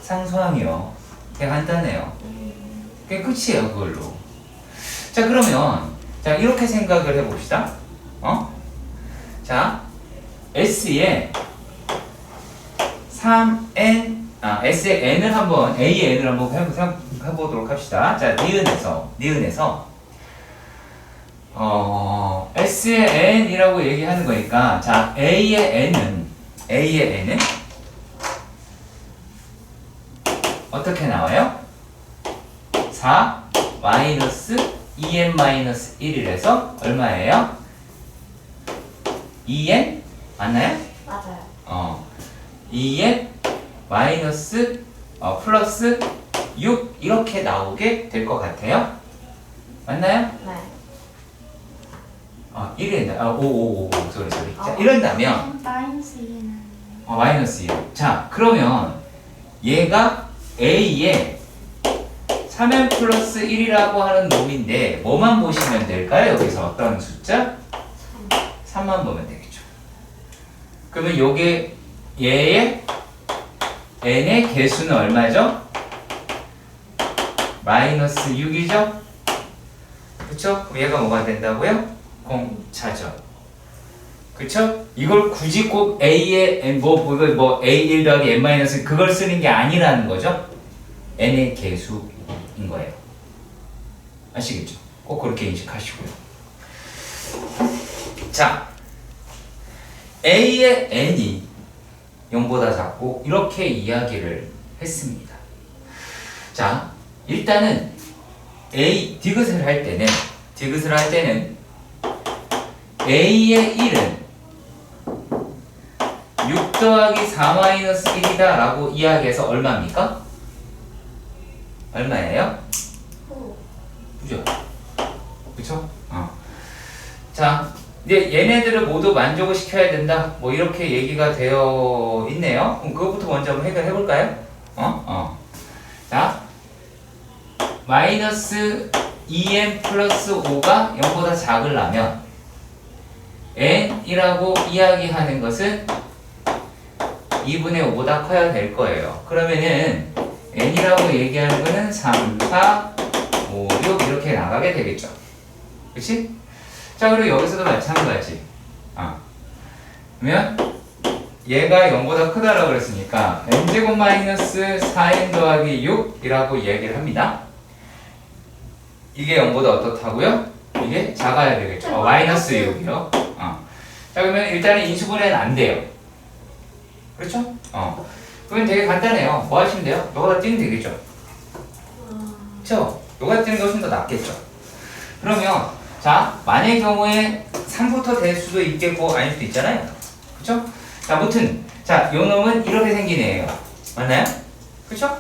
상수항이요. 되게 간단해요. 그게 끝이에요, 그걸로. 자, 그러면 자, 이렇게 생각을 해봅시다. 자, S의 3n, S의 n을 한번, A의 n을 한번 해보도록 합시다. 자, 니은에서, S의 n이라고 얘기하는 거니까, 자, A의 n은 어떻게 나와요? 4 마이너스 2n 마이너스 1이라서 얼마예요? 2n? 맞나요? 맞아요. 2n 마이너스 플러스 6 이렇게 나오게 될 것 같아요. 맞나요? 네. 1이 5 소리. 자, 이런다면 마이너스 2는 마이너스 2. 자, 그러면 얘가 A의 3n 플러스 1이라고 하는 놈인데 뭐만 보시면 될까요? 여기서 어떤 숫자? 3만 보면 되겠죠. 그러면 요게 얘의 n의 개수는 얼마죠? 마이너스 6이죠? 그쵸? 그럼 얘가 뭐가 된다고요? 공차죠. 그쵸? 이걸 굳이 꼭 A의 n A1 더하기 n 마이너스 그걸 쓰는 게 아니라는 거죠? n의 개수인 거예요. 아시겠죠? 꼭 그렇게 인식하시고요. 자, A의 n이 0보다 작고 이렇게 이야기를 했습니다. 자, 일단은 디귿을 할 때는 A의 1은 6 더하기 4 마이너스 1이다 라고 이야기해서 얼마입니까? 얼마예요? 그죠? 그쵸? 자, 이제 얘네들을 모두 만족을 시켜야 된다. 뭐 이렇게 얘기가 되어 있네요. 그럼 그것부터 먼저 한번 해결해 볼까요? 자, 마이너스 2n 플러스 5가 0보다 작으려면 n이라고 이야기하는 것은 2분의 5보다 커야 될 거예요. 그러면은 n이라고 얘기하는 거는 3, 4, 5, 6 이렇게 나가게 되겠죠. 그치? 자, 그리고 여기서도 마찬가지. 그러면 얘가 0보다 크다라고 그랬으니까 n제곱 마이너스 4n 더하기 6이라고 이야기를 합니다. 이게 0보다 어떻다고요? 이게 작아야 되겠죠. 마이너스 6이요. 자, 그러면 일단은 인수분해는 안 돼요. 그렇죠? 그러면 되게 간단해요. 뭐 하시면 돼요? 요거다 띄면 되겠죠. 그렇죠? 요거다 띄는 게 훨씬 더 낫겠죠. 그러면 자, 만약의 경우에 3부터 될 수도 있겠고 아닐 수도 있잖아요. 그쵸? 자, 아무튼 자, 요 놈은 이렇게 생긴 애예요. 맞나요? 그쵸?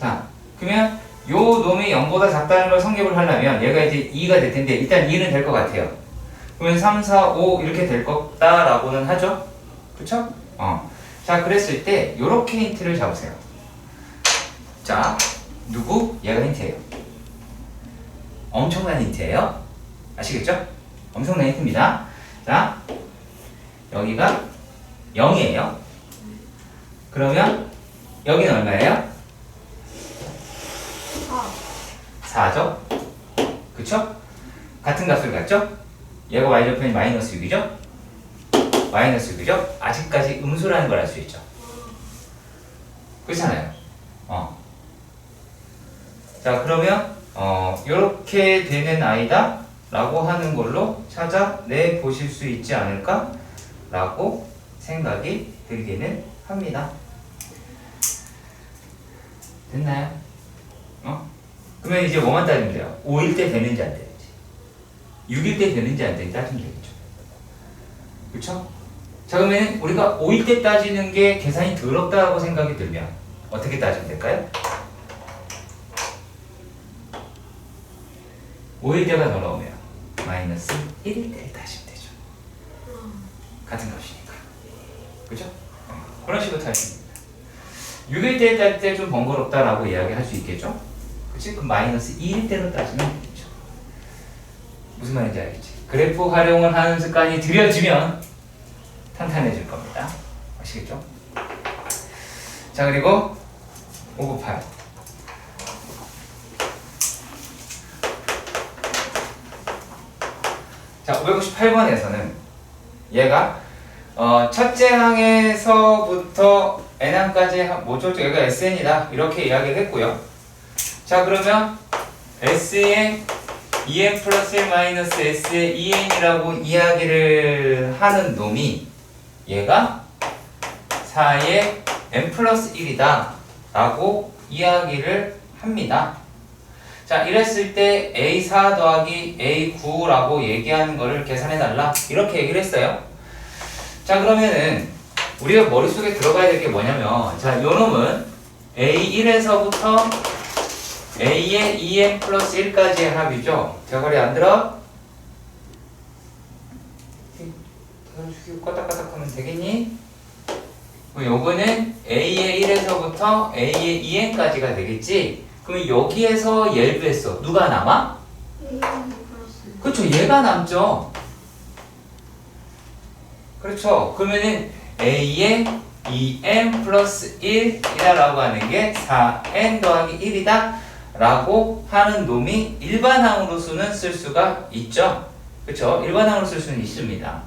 자, 그러면 요 놈이 0보다 작다는 걸 성립을 하려면 얘가 이제 2가 될 텐데 일단 2는 될 것 같아요. 그러면 3, 4, 5 이렇게 될 거다라고는 하죠. 그쵸? 자, 그랬을 때 요렇게 힌트를 잡으세요. 자, 누구? 얘가 힌트예요. 엄청난 힌트예요. 아시겠죠? 엄청난 힌트입니다. 자, 여기가 0이에요. 그러면 여기는 얼마예요? 4죠? 그쵸? 같은 값을 갖죠? 얘가 y좌표는 마이너스 6이죠? 마이너스 6이죠? 아직까지 음수라는 걸 알 수 있죠. 그렇잖아요. 자, 그러면 요렇게 되는 아이다 라고 하는 걸로 찾아내 보실 수 있지 않을까 라고 생각이 들기는 합니다. 됐나요? 그러면 이제 뭐만 따지면 돼요? 5일 때 되는지 안 되는지, 6일 때 되는지 안 되는지 따지면 되겠죠. 그쵸? 자, 그러면 우리가 5일 때 따지는 게 계산이 더럽다고 생각이 들면 어떻게 따지면 될까요? 5일 때가 더러우면 마이너스 1일 때를 따지면 되죠. 같은 값이니까. 그죠? 그런 식으로 따지면 됩니다. 6일 때 딸 때 좀 번거롭다라고 이야기할 수 있겠죠? 그치? 그럼 마이너스 2일 때로 따지면 되겠죠. 무슨 말인지 알겠지? 그래프 활용을 하는 습관이 들여지면 탄탄해질 겁니다. 아시겠죠? 자, 그리고 598. 자, 598번에서는 얘가 첫째 항에서부터 n항까지 뭐죠? 여기가 sn이다 이렇게 이야기를 했고요. 자, 그러면 s의 2n 플러스 1 마이너스 s의 2n이라고 이야기를 하는 놈이 얘가 4의 n 플러스 1이다 라고 이야기를 합니다. 자, 이랬을 때 A4 더하기 A9라고 얘기하는 거를 계산해달라 이렇게 얘기를 했어요. 자, 그러면은 우리가 머릿속에 들어가야 될 게 뭐냐면, 자, 요 놈은 A1에서부터 A의 2n 플러스 1까지의 합이죠. 대가리 안 들어? 대가리 죽이고 까딱까딱 하면 되겠니? 그럼 요거는 A의 1에서부터 A의 2n까지가 되겠지? 그러면 여기에서 얘를 뺐어. 누가 남아? 그렇죠. 얘가 남죠. 그렇죠. 그러면은 A의 2n 플러스 1이라고 하는 게 4n 더하기 1이다 라고 하는 놈이 일반항으로서는 쓸 수가 있죠. 그렇죠. 일반항으로 쓸 수는 있습니다.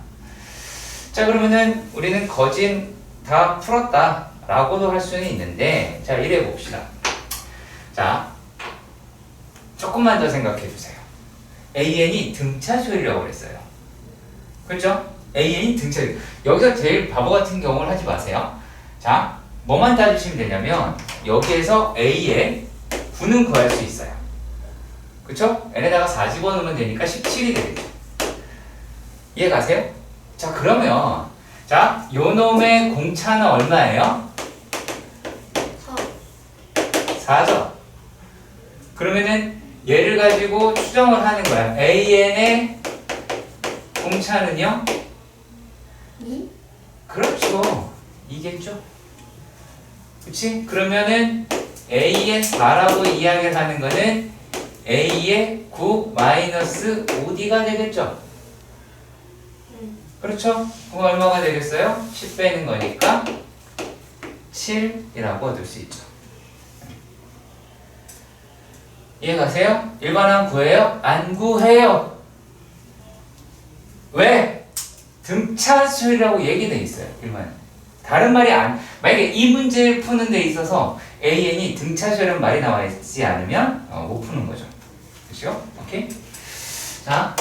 자, 그러면은 우리는 거진 다 풀었다 라고도 할 수는 있는데, 자, 이래 봅시다. 자, 조금만 더 생각해 주세요. AN이 등차수열이라고 그랬어요. 그렇죠? AN이 등차수열. 여기서 제일 바보 같은 경우를 하지 마세요. 자, 뭐만 따지시면 되냐면 여기에서 A의 9는 구할 수 있어요. 그렇죠? n에다가 4 집어넣으면 되니까 17이 되겠죠. 이해 가세요? 자, 그러면 자, 요 놈의 공차는 얼마예요? 4죠. 그러면은 얘를 가지고 추정을 하는 거야. AN의 공차는요? 2? 그렇죠. 이겠죠. 그치? 그러면은 A의 4라고 이야기를 하는 거는 A의 9 마이너스 5D가 되겠죠. 그렇죠? 그럼 얼마가 되겠어요? 10 빼는 거니까 7이라고 얻을 수 있죠. 이해 가세요? 일반항 구해요? 안 구해요. 왜? 등차수열이라고 얘기돼 있어요. 일반. 다른 말이 만약에 이 문제를 푸는 데 있어서 AN이 등차수열은 말이 나와 있지 않으면 못 푸는 거죠. 그렇죠? 오케이? 자,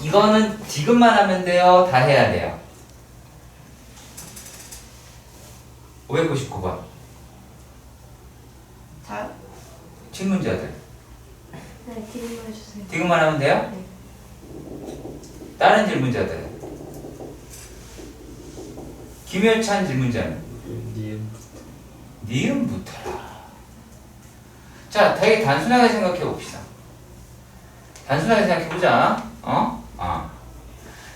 이거는 디귿만 하면 돼요? 다 해야 돼요? 599번. 다? 질문자들. 네, 질문해 주세요. 디귿만 하면 돼요? 네. 다른 질문자들은? 김열찬 질문자는? 니은부터라. 자, 되게 단순하게 생각해 봅시다. 단순하게 생각해 보자.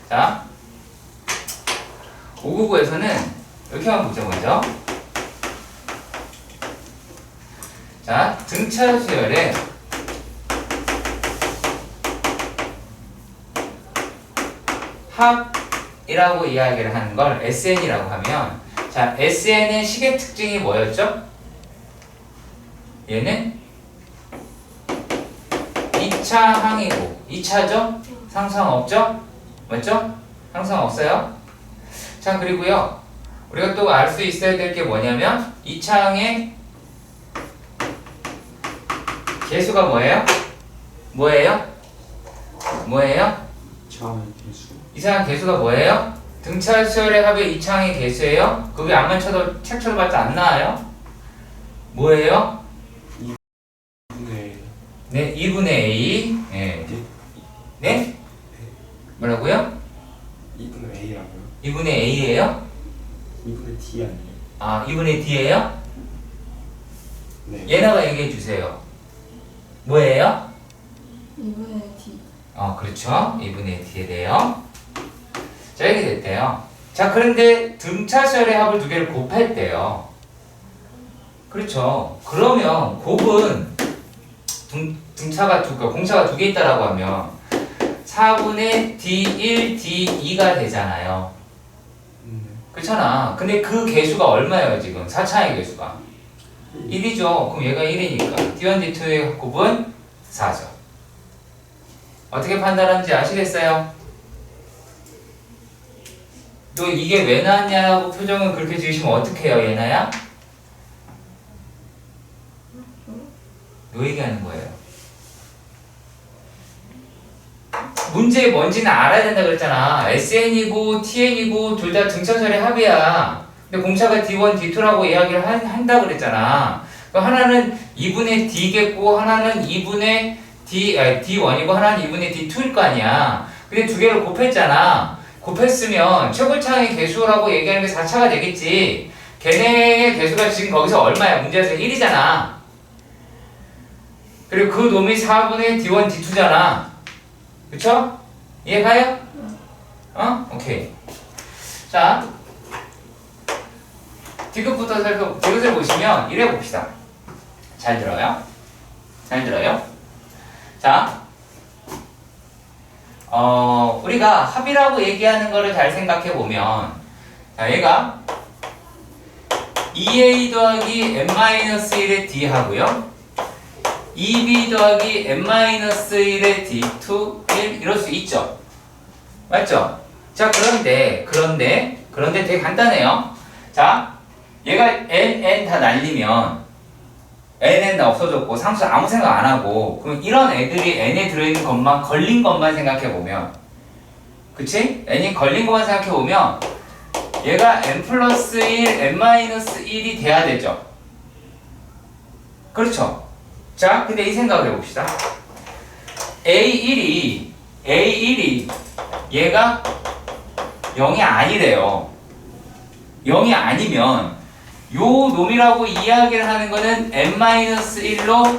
자, 599에서는 이렇게 한번 보자 먼저. 자, 등차 수열에 합이라고 이야기를 하는 걸 SN이라고 하면, 자, SN의 식의 특징이 뭐였죠? 얘는 2차 항이고 2차죠? 상수항 없죠? 맞죠? 상수항 없어요? 자, 그리고요, 우리가 또 알 수 있어야 될 게 뭐냐면 2차 항의 개수가 뭐예요? 뭐예요? 차의 개수. 이상한 개수가 뭐예요? 등차수열의 합의 이차항의 개수예요? 그게 안만 쳐도 책 쳐봤자 안 나와요? 뭐예요? 2분의 네, 2분의 A. 네. 네? 뭐라고요? 2분의 A라고요? 2분의 A예요? 2분의 D 아니에요? 아, 2분의 D예요? 네. 예나가 얘기해 주세요. 뭐예요? 2분의 D. 그렇죠. 2분의 D에 대요. 자, 이렇게 됐대요. 자, 그런데 등차수열의 합을 두 개를 곱했대요. 그렇죠. 그러면 곱은 등차가 공차가 두 개 있다라고 하면 4분의 D1, D2가 되잖아요. 그렇잖아. 근데 그 개수가 얼마예요, 지금? 4차의 개수가. 1이죠. 그럼 얘가 1이니까. D1, D2의 곱은 4죠. 어떻게 판단하는지 아시겠어요? 또 이게 왜 나왔냐고 표정은 그렇게 지으시면 어떡해요, 예나야? 요 얘기하는 거예요. 문제의 뭔지는 알아야 된다 그랬잖아. SN이고 TN이고 둘 다 등차수열의 합이야. 근데 공차가 D1, D2라고 이야기를 한다 그랬잖아. 그럼 하나는 2분의 D겠고 하나는 2분의 D1이고 하나는 2분의 D2일 거 아니야. 근데 두 개를 곱했잖아. 곱했으면 최고차의 개수라고 얘기하는 게 4차가 되겠지. 걔네의 개수가 지금 거기서 얼마야? 문제에서 1이잖아. 그리고 그 놈이 4분의 D1, D2잖아. 그쵸? 이해가요? 오케이. 자, 디귿부터 디귿을 보시면 이래 봅시다. 잘 들어요? 잘 들어요? 자, 우리가 합이라고 얘기하는 거를 잘 생각해 보면, 자, 얘가 2a 더하기 n-1의 d 하고요. 2b 더하기 n-1의 d2, 1 이럴 수 있죠. 맞죠? 자, 그런데 되게 간단해요. 자, 얘가 n 다 날리면 n은 다 없어졌고 상수 아무 생각 안 하고 그럼 이런 애들이 n에 들어있는 것만 걸린 것만 생각해 보면, 그치? n이 걸린 것만 생각해 보면 얘가 n 플러스 1, n-1이 돼야 되죠. 그렇죠? 자, 근데 이 생각을 해봅시다. A1이 얘가 0이 아니래요. 0이 아니면 요 놈이라고 이야기를 하는 거는 n-1로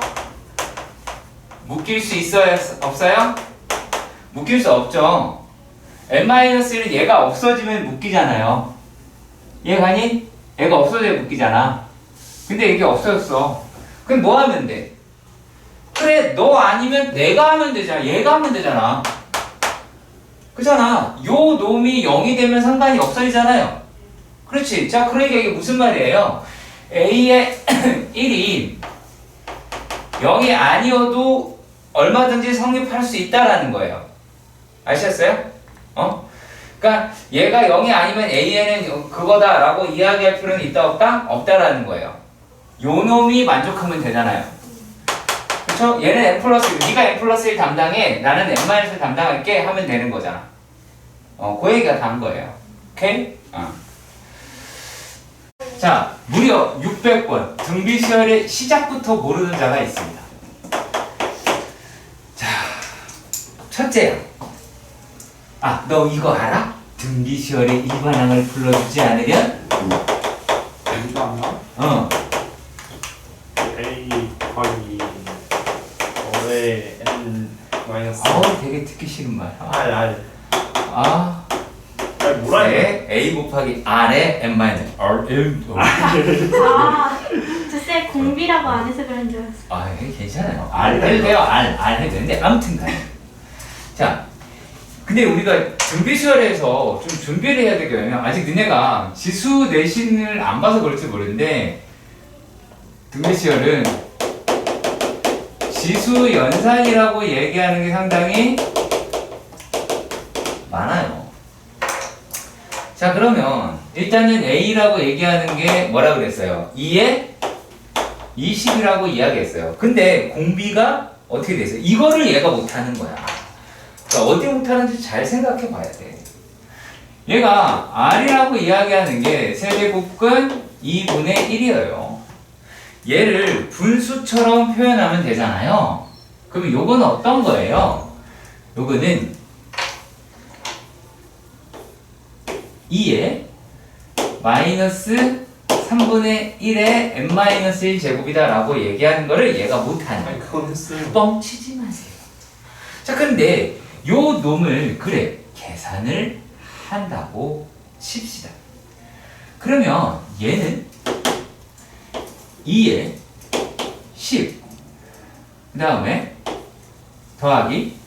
묶일 수 있어요? 없어요? 묶일 수 없죠. n-1은 얘가 없어지면 묶이잖아요. 얘가니? 얘가 없어져야 묶이잖아. 근데 이게 없어졌어. 그럼 뭐 하면 돼? 그래, 너 아니면 내가 하면 되잖아. 얘가 하면 되잖아. 그잖아. 요 놈이 0이 되면 상관이 없어지잖아요. 그렇지. 자, 그러니까 이게 무슨 말이에요? A의 1이 0이 아니어도 얼마든지 성립할 수 있다라는 거예요. 아시겠어요? 그러니까 얘가 0이 아니면 A에는 그거다라고 이야기할 필요는 있다 없다? 없다라는 거예요. 요 놈이 만족하면 되잖아요. 그쵸? 얘는 n 플러스 1, 네가 n 플러스 1 담당해, 나는 n-1 담당할게 하면 되는 거잖아. 그 얘기가 다 한 거예요. 오케이? 자, 무려 600번 등비시열의 시작부터 모르는 자가 있습니다. 자, 첫째야. 너 이거 알아? 등비시열의 이반항을 불러주지 않으면? N가 A 더하기 5의 N 마이너스 되게 듣기 싫은 말. R 뭐라 네, A 곱하기 R의 n-1. 저 쌤 공비라고 안 해서 그런 줄 알았어. 괜찮아요. R 해도 돼요. R 해도 되는데 아무튼 간에. 자, 근데 우리가 등비시열에서 좀 준비를 해야 되거든요. 아직 너네가 지수 내신을 안 봐서 그럴지 모르는데 등비시열은 지수 연산이라고 얘기하는 게 상당히 많아요. 자, 그러면 일단은 A라고 얘기하는 게 뭐라 그랬어요? 2에 20이라고 이야기했어요. 근데 공비가 어떻게 됐어요? 이거를 얘가 못하는 거야. 그러니까 어디 못하는지 잘 생각해 봐야 돼. 얘가 R이라고 이야기하는 게 세제곱근 2분의 1이에요. 얘를 분수처럼 표현하면 되잖아요. 그럼 요거는 어떤 거예요? 요거는 2에 마이너스 3분의 1의 n-1 제곱이다 라고 얘기하는 거를 얘가 못하는 아니 그건 했어요. 뻥치지 마세요. 자, 근데 요 놈을 그래 계산을 한다고 칩시다. 그러면 얘는 2에 10, 그 다음에 더하기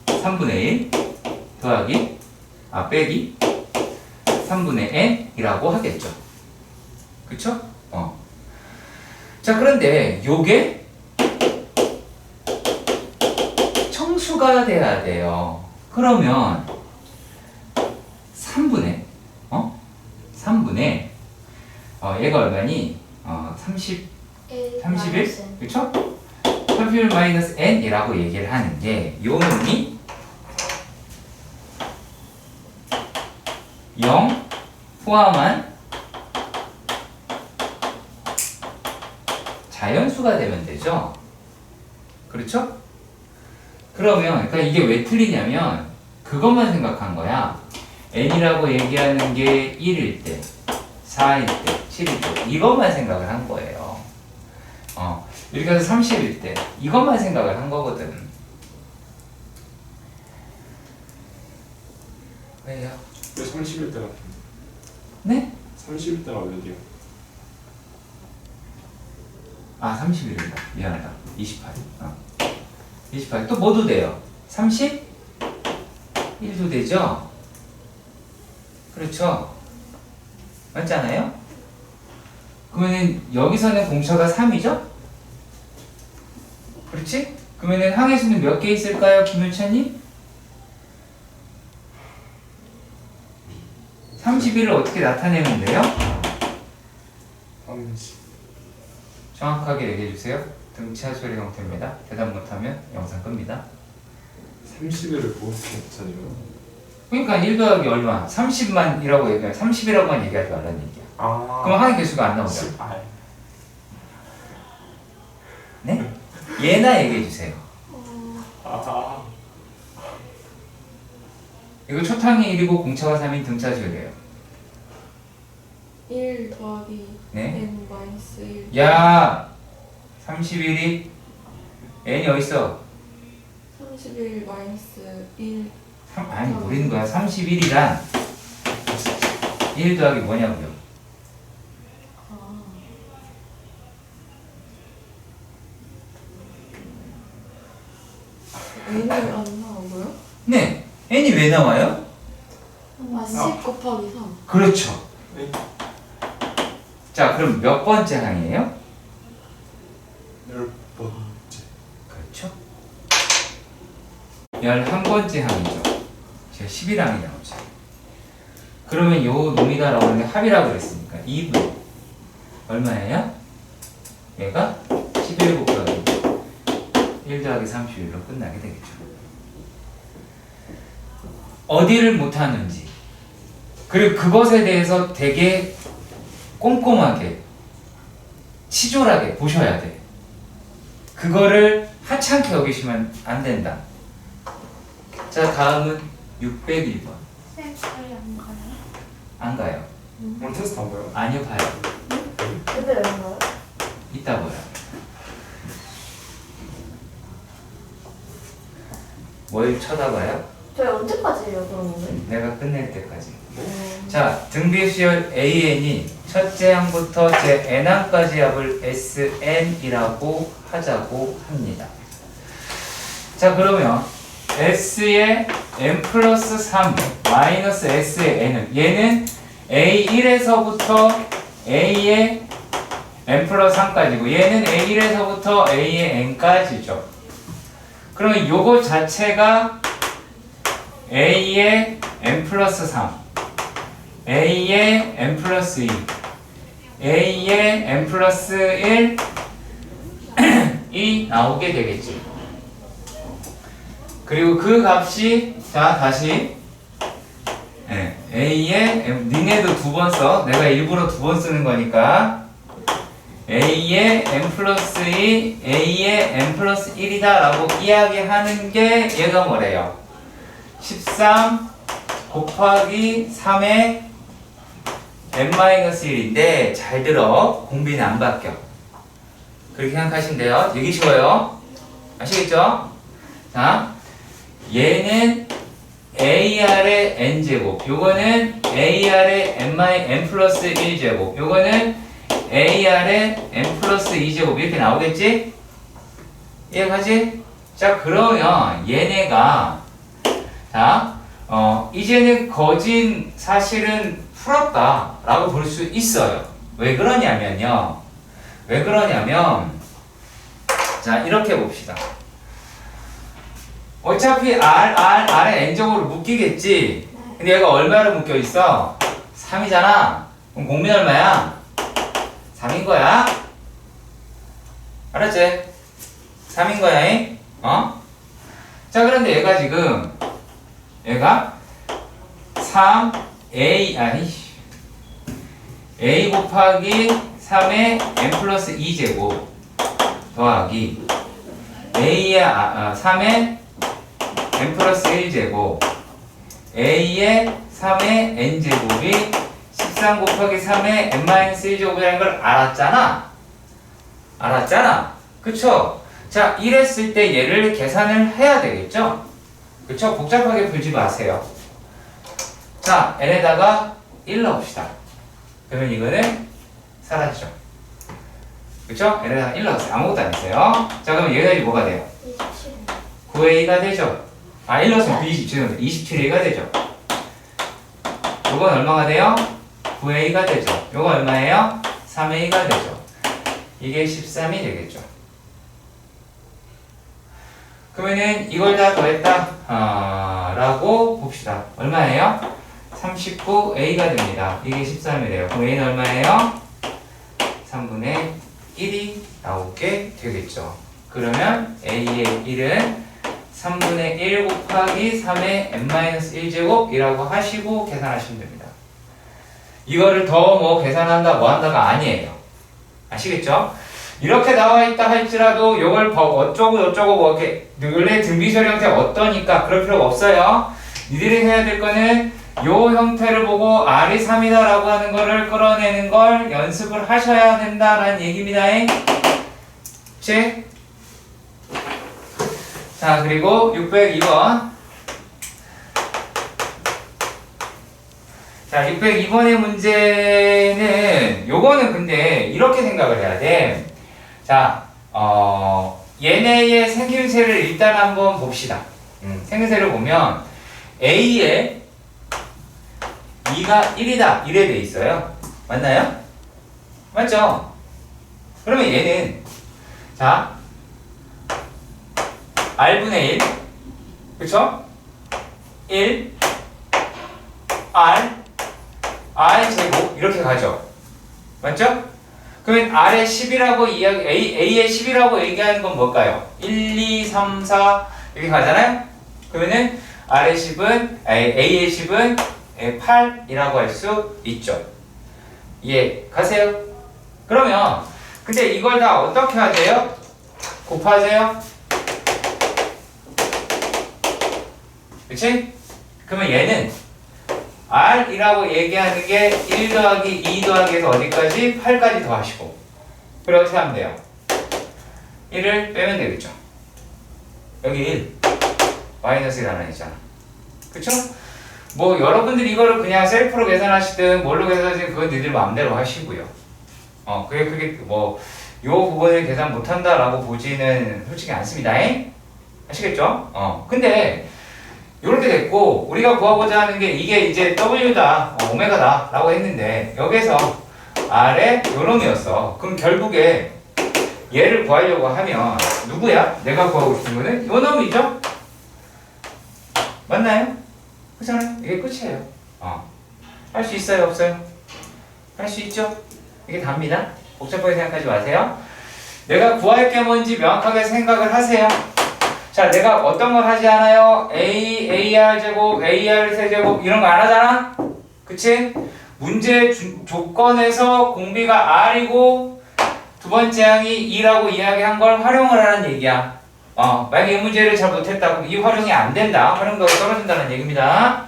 3분의 1 더하기 빼기 3분의 n이라고 하겠죠. 그쵸? 자, 그런데 요게 청수가 돼야 돼요. 그러면 3분의 3분의 얘가 얼마니? 31? 그쵸? 31 마이너스 n이라고 얘기를 하는 게 요 놈이 0 포함한 자연수가 되면 되죠. 그렇죠? 그러면 그러니까 이게 왜 틀리냐면 그것만 생각한 거야. n이라고 얘기하는 게 1일 때, 4일 때, 7일 때 이것만 생각을 한 거예요. 이렇게 해서 30일 때 이것만 생각을 한 거거든. 왜요? 왜 30일 때가 네? 30일 때가 몇이요? 30일이다. 미안하다. 28. 28. 또 뭐도 돼요? 30? 1도 되죠? 그렇죠? 맞잖아요? 그러면은 여기서는 공차가 3이죠? 그렇지? 그러면은 항해수는 몇 개 있을까요, 김윤찬님? 31을 어떻게 나타내면 돼요? 30. 정확하게 얘기해 주세요. 등차 수열의 형태입니다. 대답 못하면 영상 끕니다. 30일을 보고 싶었잖아요. 그러니까 1 더하기 얼마? 30만이라고 얘기하면 30이라고만 얘기하지 말라는 얘기야. 그럼 항해 개수가 안 나오죠. 18. 네? 얘나 얘기해 주세요. 이거 초탕이 1이고 공차가 3인 등차 수열이에요. 1 더하기 네? n 마이너스 1 야! 31이 n이 어딨어? 31 마이너스 1 아니 모르는 거야. 31이란 1 더하기 뭐냐고요? n이 안 나오고요? 네. n이 왜 나와요? 10 곱하기 3 그렇죠. 네. 자, 그럼 몇 번째 항이에요? 10번째. 그렇죠. 11번째 항이죠. 제가 11항이 나오죠. 그러면 요 놈이다라고 하는 게 합이라고 그랬으니까 2분 얼마예요? 얘가 11 곱하기 1 더하기 31로 끝나게 되겠죠. 어디를 못하는지 그리고 그것에 대해서 되게 꼼꼼하게 치졸하게 보셔야 돼. 그거를 하찮게 여기시면 안 된다. 자, 다음은 601번. 쌤, 저희 안 가요? 안 가요. 오늘 테스트 안 봐요? 아니요, 봐요. 근데 얼마요? 이따 봐요. 뭘 쳐다봐요? 저희 언제까지예요 그러면? 내가 끝낼 때까지. 자, 등비수열 AN이 첫째 항부터 제 n항까지 합을 SN이라고 하자고 합니다. 자, 그러면 S의 n 플러스 3 마이너스 S의 n은 얘는 A1에서부터 A의 n 플러스 3까지고 얘는 A1에서부터 A의 n까지죠. 그러면 요거 자체가 A의 n 플러스 3 A의 n 플러스 2 A의 n 플러스 1이 나오게 되겠지. 그리고 그 값이 자 다시 A에 니네도 두 번 써. 내가 일부러 두 번 쓰는 거니까 A에 n 플러스 2, A에 n 플러스 1이다 라고 이야기하는 게 얘가 뭐래요? 13 곱하기 3의 n-1인데 잘 들어. 공비는 안 바뀌어. 그렇게 생각하시면 돼요. 되게 쉬워요. 아시겠죠? 자, 얘는 AR의 n제곱, 요거는 AR의 n 플러스 1제곱, 요거는 AR의 n 플러스 2제곱 이렇게 나오겠지? 이해가지? 자, 그러면 얘네가 자, 이제는 거진 사실은 풀었다 라고 볼 수 있어요. 왜 그러냐면요. 왜 그러냐면 자, 이렇게 봅시다. 어차피 R에 n제곱으로 묶이겠지. 근데 얘가 얼마로 묶여 있어? 3이잖아. 그럼 공빈 얼마야? 3인 거야. 알았지? 3인 거야. 잉? 자, 그런데 얘가 지금 얘가 3A A 곱하기 3의 n 플러스 2제곱 더하기 A의 3의 n 플러스 1제곱 A의 3의 n제곱이 13 곱하기 3의 n-1제곱이라는 걸 알았잖아. 알았잖아. 그쵸? 자, 이랬을 때 얘를 계산을 해야 되겠죠? 그쵸? 복잡하게 풀지 마세요. 자, n에다가 1 넣읍시다. 그러면 이거는 사라지죠. 그쵸? n에다가 1 넣었어요. 아무것도 안 했어요. 자, 그러면 얘가 뭐가 돼요? 27. 9a가 되죠. 1 넣었으면 27a가 되죠. 요건 얼마가 돼요? 9a가 되죠. 요건 얼마예요? 3a가 되죠. 이게 13이 되겠죠. 그러면은 이걸 다 더했다 라고 봅시다. 얼마예요? 39a가 됩니다. 이게 13이래요. 그럼 a는 얼마예요? 3분의 1이 나오게 되겠죠. 그러면 a의 1은 3분의 1 곱하기 3의 n-1제곱이라고 하시고 계산하시면 됩니다. 이거를 더 뭐 계산한다 뭐 한다가 아니에요. 아시겠죠? 이렇게 나와 있다 할지라도 이걸 어쩌고 저쩌고 뭐 이렇게 원래 등비설 형태 어떠니까 그럴 필요가 없어요. 니들이 해야 될 거는 요 형태를 보고 R이 3이다 라고 하는 거를 끌어내는 걸 연습을 하셔야 된다라는 얘기입니다. 그치? 자, 그리고 602번. 자, 602번의 문제는 요거는 근데 이렇게 생각을 해야 돼. 자, 얘네의 생김새를 일단 한번 봅시다. 생김새를 보면 A에 2가 1이다 이래 돼 있어요. 맞나요? 맞죠? 그러면 얘는 자 R분의 1 그쵸? 1 R 제곱 이렇게 가죠. 맞죠? 그러면 R의 10이라고 A의 10이라고 얘기하는 건 뭘까요? 1, 2, 3, 4 이렇게 가잖아요? 그러면은 R의 10은 A의 10은 8이라고 할 수 있죠. 예, 가세요. 그러면 근데 이걸 다 어떻게 하세요? 곱하세요. 그치? 그러면 얘는 R이라고 얘기하는 게 1 더하기 2 더하기 해서 어디까지? 8까지 더하시고 그리고 어떻게 하면 돼요? 1을 빼면 되겠죠. 여기 1 마이너스 1 하나 있잖아. 그쵸? 뭐 여러분들이 이거를 그냥 셀프로 계산하시든 뭘로 계산하시든 그건 니들 마음대로 하시고요. 그게 뭐 요 부분을 계산 못한다라고 보지는 솔직히 않습니다. 아시겠죠? 근데 요렇게 됐고 우리가 구하고자 하는 게 이게 이제 W다 오메가다 라고 했는데 여기서 R의 요놈이었어. 그럼 결국에 얘를 구하려고 하면 누구야? 내가 구하고 싶은 거는 요놈이죠? 맞나요? 그렇잖아요? 이게 끝이에요. 할 수 있어요? 없어요? 할 수 있죠? 이게 답니다. 복잡하게 생각하지 마세요. 내가 구할 게 뭔지 명확하게 생각을 하세요. 자, 내가 어떤 걸 하지 않아요? AR 제곱, AR 세제곱 이런 거 안 하잖아? 그치? 문제 조건에서 공비가 R이고 두 번째 항이 2라고 이야기한 걸 활용을 하는 얘기야. 만약에 이 문제를 잘 못했다 그럼 이 활용이 안 된다. 활용도가 떨어진다는 얘기입니다.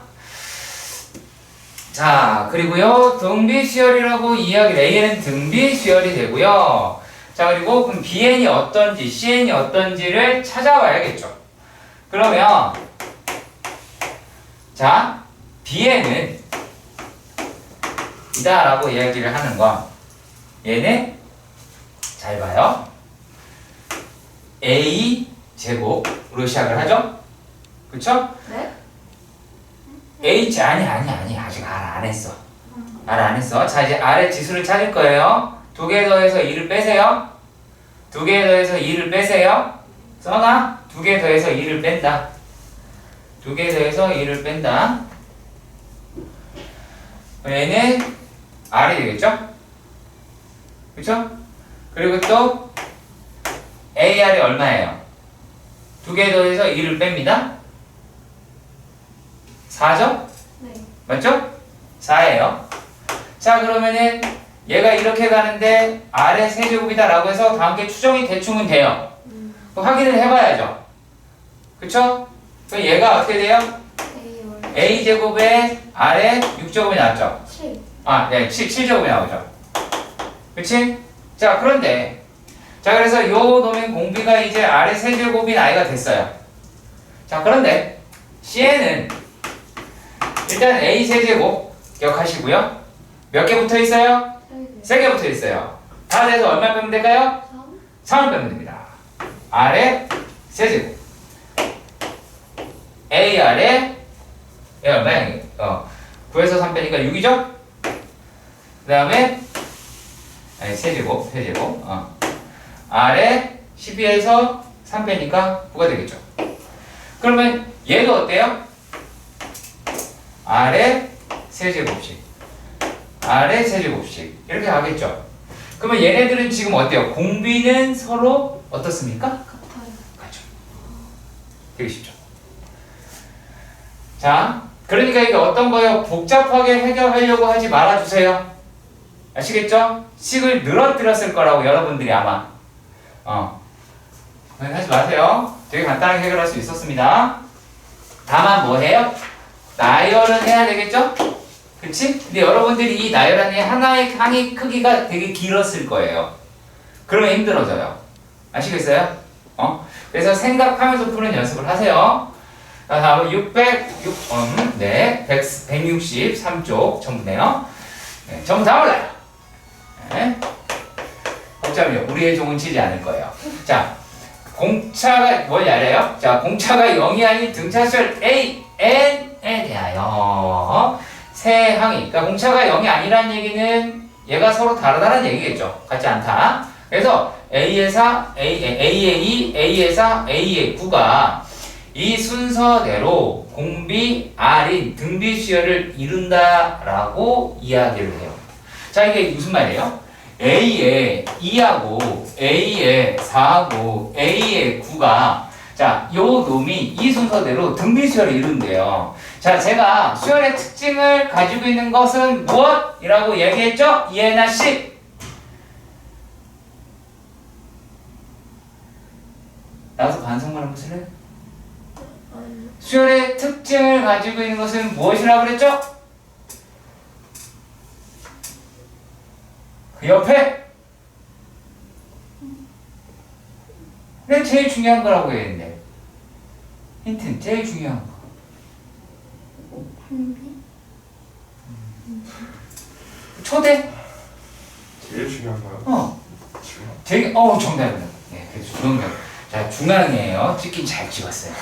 자, 그리고요, 등비 수열이라고 A는 등비 수열이 되고요. 자, 그리고 그럼 BN이 어떤지, CN이 어떤지를 찾아봐야겠죠. 그러면, 자, BN은 이다라고 이야기를 하는 건, 얘는, 잘 봐요. A 제곱으로 시작을 하죠? 그쵸? 네? H 아니 아직 R 안 했어. R 안 했어. 자 이제 R의 지수를 찾을 거예요. 2개 더해서 2를 빼세요. 2개 더해서 2를 빼세요. 써나? 2개 더해서 2를 뺀다. 2개 더해서 2를 뺀다. 얘는 R이 되겠죠? 그쵸? 그리고 또 AR이 얼마예요? 2개 더해서 2를 뺍니다. 4죠? 네. 맞죠? 4예요. 자, 그러면은 얘가 이렇게 가는데 R의 세제곱이다 라고 해서 다음 게 추정이 대충은 돼요. 그럼 확인을 해봐야죠. 그쵸? 그럼 얘가 어떻게 돼요? A제곱에 R의 6제곱이 나왔죠? 7. 네, 7제곱이 나오죠. 그치? 자, 그런데 자, 그래서 요 놈의 공비가 이제 R의 세제곱인 I가 됐어요. 자, 그런데 CN은 일단 A 세제곱 기억하시고요. 몇 개 붙어 있어요? 3개 붙어 있어요. 다 돼서 얼마 빼면 될까요? 3을 빼면 됩니다. R의 세제곱. AR의 얼마야? 9에서 3 빼니까 6이죠? 그 다음에 세제곱. R의 12에서 3 빼니까 9가 되겠죠. 그러면 얘도 어때요? R의 세제곱씩 R의 세제곱씩 이렇게 가겠죠. 그러면 얘네들은 지금 어때요? 공비는 서로 어떻습니까? 같죠. 되게 쉽죠. 자, 그러니까 이게 어떤 거예요? 복잡하게 해결하려고 하지 말아주세요. 아시겠죠? 식을 늘어뜨렸을 거라고 여러분들이 아마 하지 마세요. 되게 간단하게 해결할 수 있었습니다. 다만 뭐 해요? 나열은 해야 되겠죠? 그치? 근데 여러분들이 이 나열안이 하나의 항의 크기가 되게 길었을 거예요. 그러면 힘들어져요. 아시겠어요? 그래서 생각하면서 푸는 연습을 하세요. 자, 다음은 163쪽 전부네요. 네, 전부 다 올라요. 네. 복잡해요. 우리의 종은 치지 않을 거예요. 자, 공차가 뭘 알아요? 자, 공차가 0이 아닌 등차수열 A, N에 대하여 세 항이, 그러니까 공차가 0이 아니라는 얘기는 얘가 서로 다르다는 얘기겠죠. 같지 않다. 그래서 A의 4, A의 2, A의 4, A의 9가 이 순서대로 공비 R인 등비 수열을 이룬다라고 이야기를 해요. 자, 이게 무슨 말이에요? A의 2하고 A의 4하고 A의 9가 자, 요 놈이 이 순서대로 등비 수열을 이룬대요. 자, 제가 수열의 특징을 가지고 있는 것은 무엇이라고 얘기했죠? 이해나 씨. 나와서 반성문 한번 쓸래요? 수열의 특징을 가지고 있는 것은 무엇이라고 그랬죠? 그 옆에 네, 제일 중요한 거라고 했는데 힌트는 제일 중요한 거. 초대? 제일 중요한 거요? 되게 정답이다. 네, 그래서 정답. 자, 중앙이에요. 찍긴 잘 찍었어요.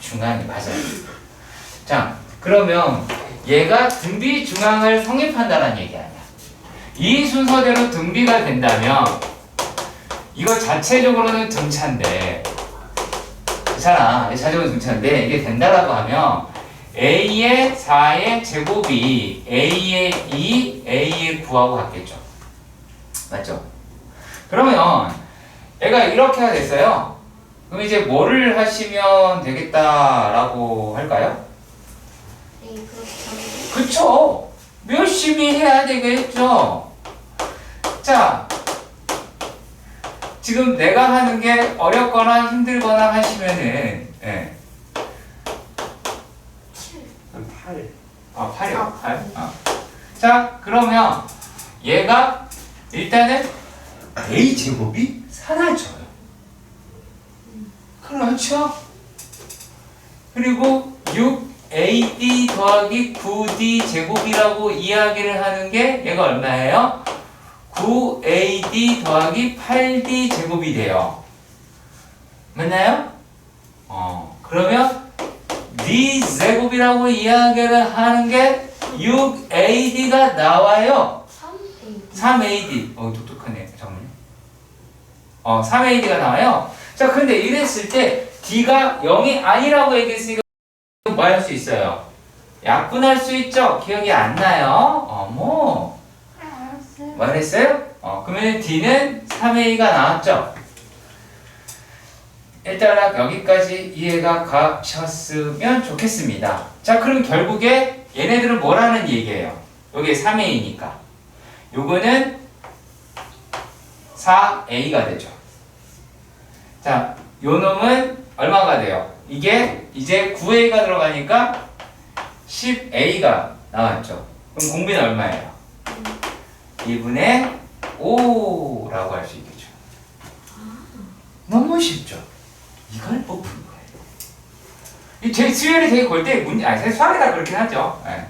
중앙이 맞아요. 자, 그러면 얘가 등비 중앙을 성립한다는 얘기 아니야. 이 순서대로 등비가 된다면 이거 자체적으로는 등차인데 괜찮아. 자체적으로 등차인데 이게 된다라고 하면 A의 4의 제곱이 A의 2, A의 9하고 같겠죠. 맞죠? 그러면 얘가 이렇게가 됐어요. 그럼 이제 뭐를 하시면 되겠다라고 할까요? A 플러스 3. 그쵸? 열심히 해야 되겠죠. 자, 지금 내가 하는 게 어렵거나 힘들거나 하시면은, 예. 8. 아, 8이요. 8. 자, 그러면 얘가 일단은 a 제곱이 사라져요. 그렇죠? 그리고 6ad 더하기 9d 제곱이라고 이야기를 하는 게 얘가 얼마예요? 9ad 더하기 8d 제곱이 돼요. 맞나요? 그러면 d 제곱이라고 이야기를 하는 게 6ad가 나와요. 3A. 3ad. 똑똑하네. 잠깐만요. 3ad가 나와요. 자, 근데 이랬을 때 d가 0이 아니라고 얘기했으니까 뭐 할 수 있어요? 약분할 수 있죠? 기억이 안 나요? 어머. 알았어요. 말했어요? 그러면 d는 3a가 나왔죠? 일단 여기까지 이해가 가셨으면 좋겠습니다. 자, 그럼 결국에 얘네들은 뭐라는 얘기예요? 여기 3a니까. 요거는 4a가 되죠. 자, 요 놈은 얼마가 돼요? 이게 이제 9a가 들어가니까 10a가 나왔죠. 그럼 공비는 얼마예요? 2분의 5라고 할 수 있겠죠. 너무 쉽죠? 이걸 뽑은 거예요. 제 수열이 되게 골 때 문제, 아니, 수학이 다 그렇긴 하죠. 네.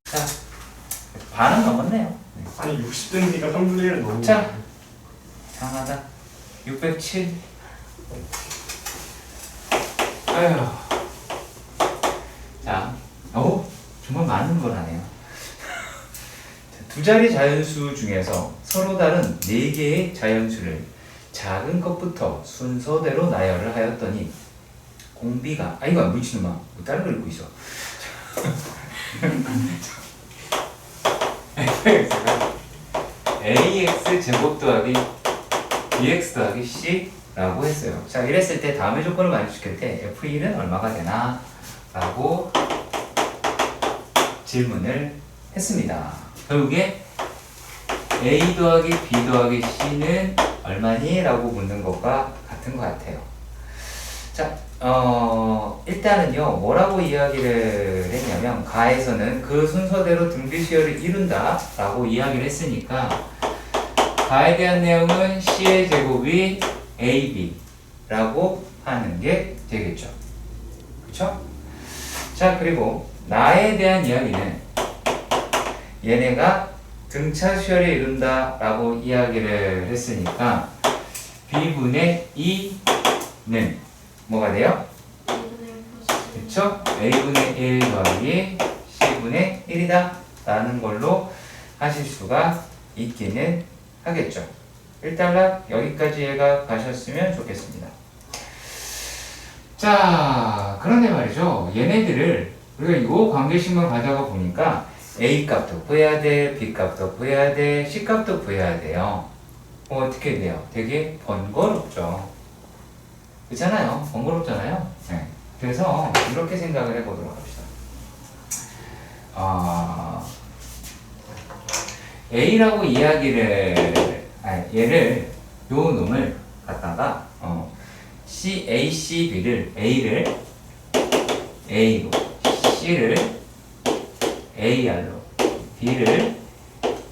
자, 반은 넘었네요. 아니 60등이니까 3분의 1은 너무. 자, 이상하다. 607. 아휴. 자, 정말 많은 걸 하네요. 두 자리 자연수 중에서 서로 다른 4개의 자연수를 작은 것부터 순서대로 나열을 하였더니 공비가 이거 미친놈아 뭐 다른 걸 읽고 있어. ax 제곱 더하기 bx 더하기 c라고 했어요. 자, 이랬을 때 다음의 조건을 만족시킬 때 f1은 얼마가 되나? 라고 질문을 했습니다. 결국에 a 더하기 b 더하기 c는 얼마니? 라고 묻는 것과 같은 것 같아요. 자, 일단은요, 뭐라고 이야기를 했냐면, 가에서는 그 순서대로 등비수열을 이룬다 라고 이야기를 했으니까, 가에 대한 내용은 c의 제곱이 ab 라고 하는 게 되겠죠. 그쵸? 자, 그리고 나에 대한 이야기는 얘네가 등차 수열을 이룬다 라고 이야기를 했으니까 b분의 2는 뭐가 돼요? 그쵸? a분의 1 더하기 c분의 1이다 라는 걸로 하실 수가 있기는 하겠죠. 일단 여기까지 이해가 가셨으면 좋겠습니다. 자, 그런데 말이죠. 얘네들을 우리가 이 관계식만 가져가 보니까 A 값도 구해야 돼, B 값도 구해야 돼, C 값도 구해야 돼요. 어떻게 돼요? 되게 번거롭죠. 그렇잖아요. 번거롭잖아요. 네. 그래서 이렇게 생각을 해보도록 합시다. A라고 얘를 요 놈을 갖다가 A, C, B를 A를 A로, C를 AR로, B를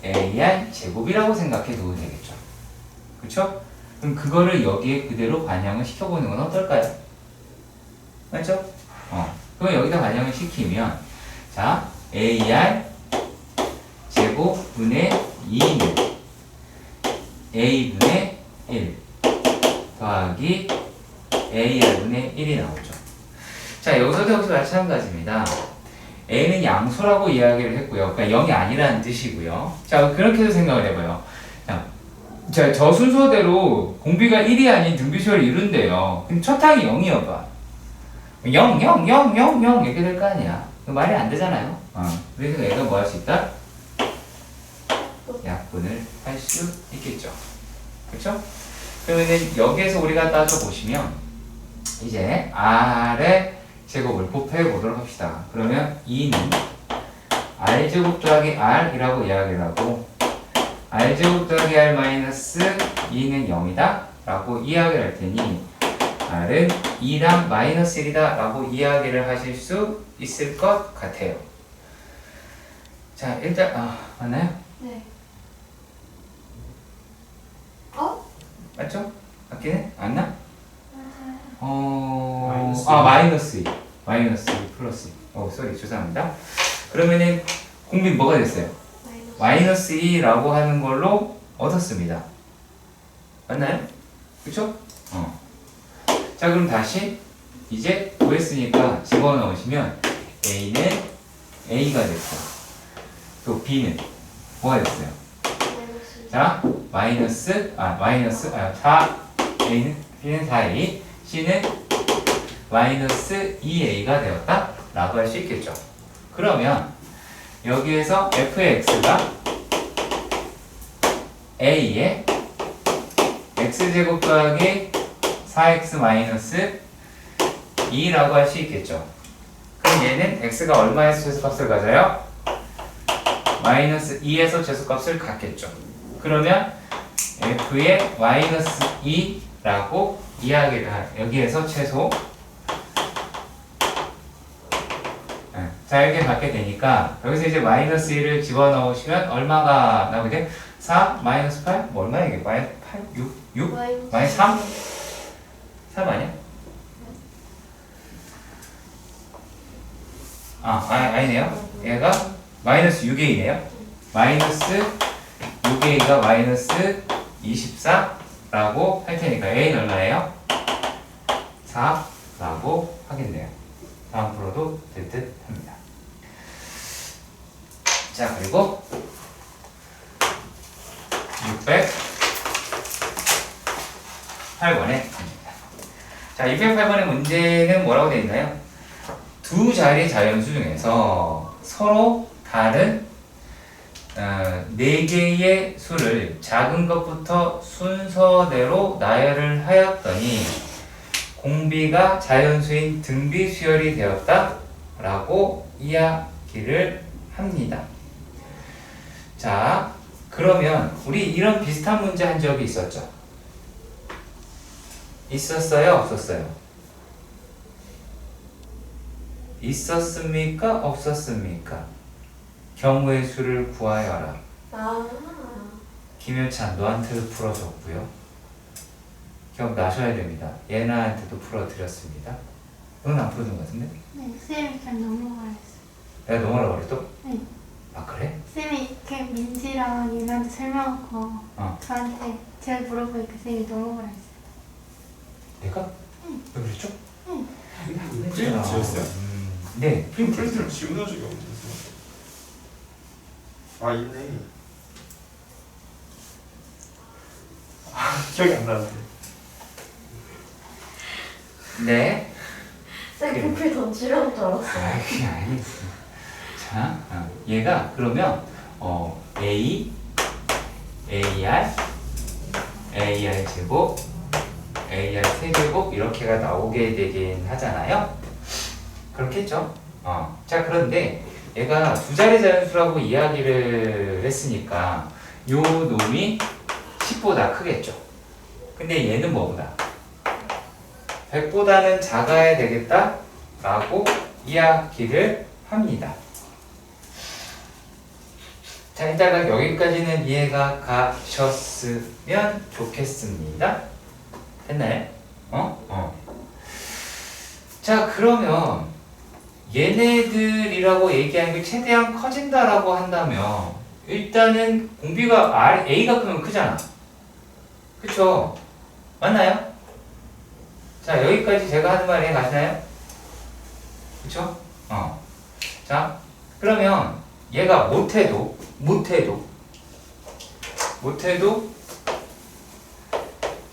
AR 제곱이라고 생각해 두면 되겠죠. 그쵸? 그럼 그거를 여기에 그대로 반영을 시켜보는 건 어떨까요? 맞죠? 그럼 여기다 반영을 시키면 자, AR 제곱분의 2는 A분의 1 더하기 AR분의 1이 나오죠. 자, 여기서도 역시 마찬가지입니다. A는 양수라고 이야기를 했고요. 그러니까 0이 아니라는 뜻이고요. 자, 그렇게 해서 생각을 해봐요. 자, 저 순서대로 공비가 1이 아닌 등비수열을 이룬대요. 그럼 첫 항이 0이어봐. 0, 0, 0, 0, 0 이렇게 될 거 아니야. 말이 안 되잖아요. 그래서 얘가 뭐 할 수 있다? 약분을 할 수 있겠죠. 그렇죠? 그러면 여기에서 우리가 따져보시면 이제 R의 제곱을 곱해 보도록 합시다. 그러면 2는 r제곱 더하기 r이라고 이야기를 하고 r제곱 더하기 r 마이너스 2는 0이다 라고 이야기를 할 테니 r은 2랑 마이너스 1이다 라고 이야기를 하실 수 있을 것 같아요. 자, 일단 맞나요? 네. 맞죠? 맞긴 해? 맞나? 마이너스 마이너스 2 마이너스 2 플러스 2 쏘리 죄송합니다. 그러면은 공비 뭐가 됐어요? 마이너스 2라고 하는 걸로 얻었습니다. 맞나요? 그쵸? 자, 그럼 다시 이제 구했으니까 집어넣으시면 A는 A가 됐고 또 B는 뭐가 됐어요? 자, 4 A는 B는 4A C는 마이너스 2A가 되었다 라고 할 수 있겠죠. 그러면 여기에서 fx가 a의 x제곱 더하기 4x 마이너스 2라고 할 수 있겠죠. 그럼 얘는 x가 얼마에서 최소값을 가져요? 마이너스 2에서 최소값을 갖겠죠. 그러면 f의 마이너스 2라고 이야기를 여기에서 최소 자, 이렇게 갖게 되니까 여기서 이제 마이너스 1을 집어넣으시면 얼마가 나오게 돼요? 4 마이너스 8? 뭐 얼마야 이게? 마이너스 8? 6? 마이너스 3? 3 아니야? 아니네요. 얘가 마이너스 6A네요. 마이너스 6A가 마이너스 24라고 할 테니까 A는 얼마예요? 4라고 하겠네요. 다음 풀어도 될 듯 합니다. 자, 그리고 608번에 갑니다. 자, 608번의 문제는 뭐라고 되어 있나요? 두 자리 자연수 중에서 서로 다른 4개의 수를 작은 것부터 순서대로 나열을 하였더니 공비가 자연수인 등비 수열이 되었다 라고 이야기를 합니다. 자, 그러면 우리 이런 비슷한 문제 한 적이 있었죠? 있었어요? 없었어요? 있었습니까? 없었습니까? 경우의 수를 구하여라. 김효찬 너한테도 풀어줬고요. 기억나셔야 됩니다. 예나한테도 풀어드렸습니다. 넌 안 풀어준 것 같은데? 네, 쌤이 그냥 넘어가라 했어요. 내가 넘어가라고 그랬어? 네. 아, 그래? 쌤이 이렇게 민지랑 얘네한테 설명하고 저한테 제가 물어보니까 쌤이 넘어가라 했어요. 내가? 응. 왜 그랬죠? 응. 프린트 지웠어요? 네, 프린트. 프린트를 지운 적이 없는데. 있네. 기억이 안 나는데. 네. 쌤 부풀 던지려는 줄 알았어. 그게 아니지. 자, 얘가 그러면 A, AR, AR 제곱, AR 세제곱 이렇게가 나오게 되긴 하잖아요. 그렇겠죠? 자, 그런데 얘가 두 자리 자연수라고 이야기를 했으니까 요 놈이 10보다 크겠죠. 근데 얘는 뭐보다? 100보다는 작아야 되겠다 라고 이야기를 합니다. 자, 일단 여기까지는 이해가 가셨으면 좋겠습니다. 됐나요? 자, 그러면 얘네들이라고 얘기하는 게 최대한 커진다라고 한다면 일단은 공비가 A가 크면 크잖아. 그쵸? 맞나요? 자, 여기까지 제가 하는 말 이해 가시나요? 그쵸? 자, 그러면 얘가 못해도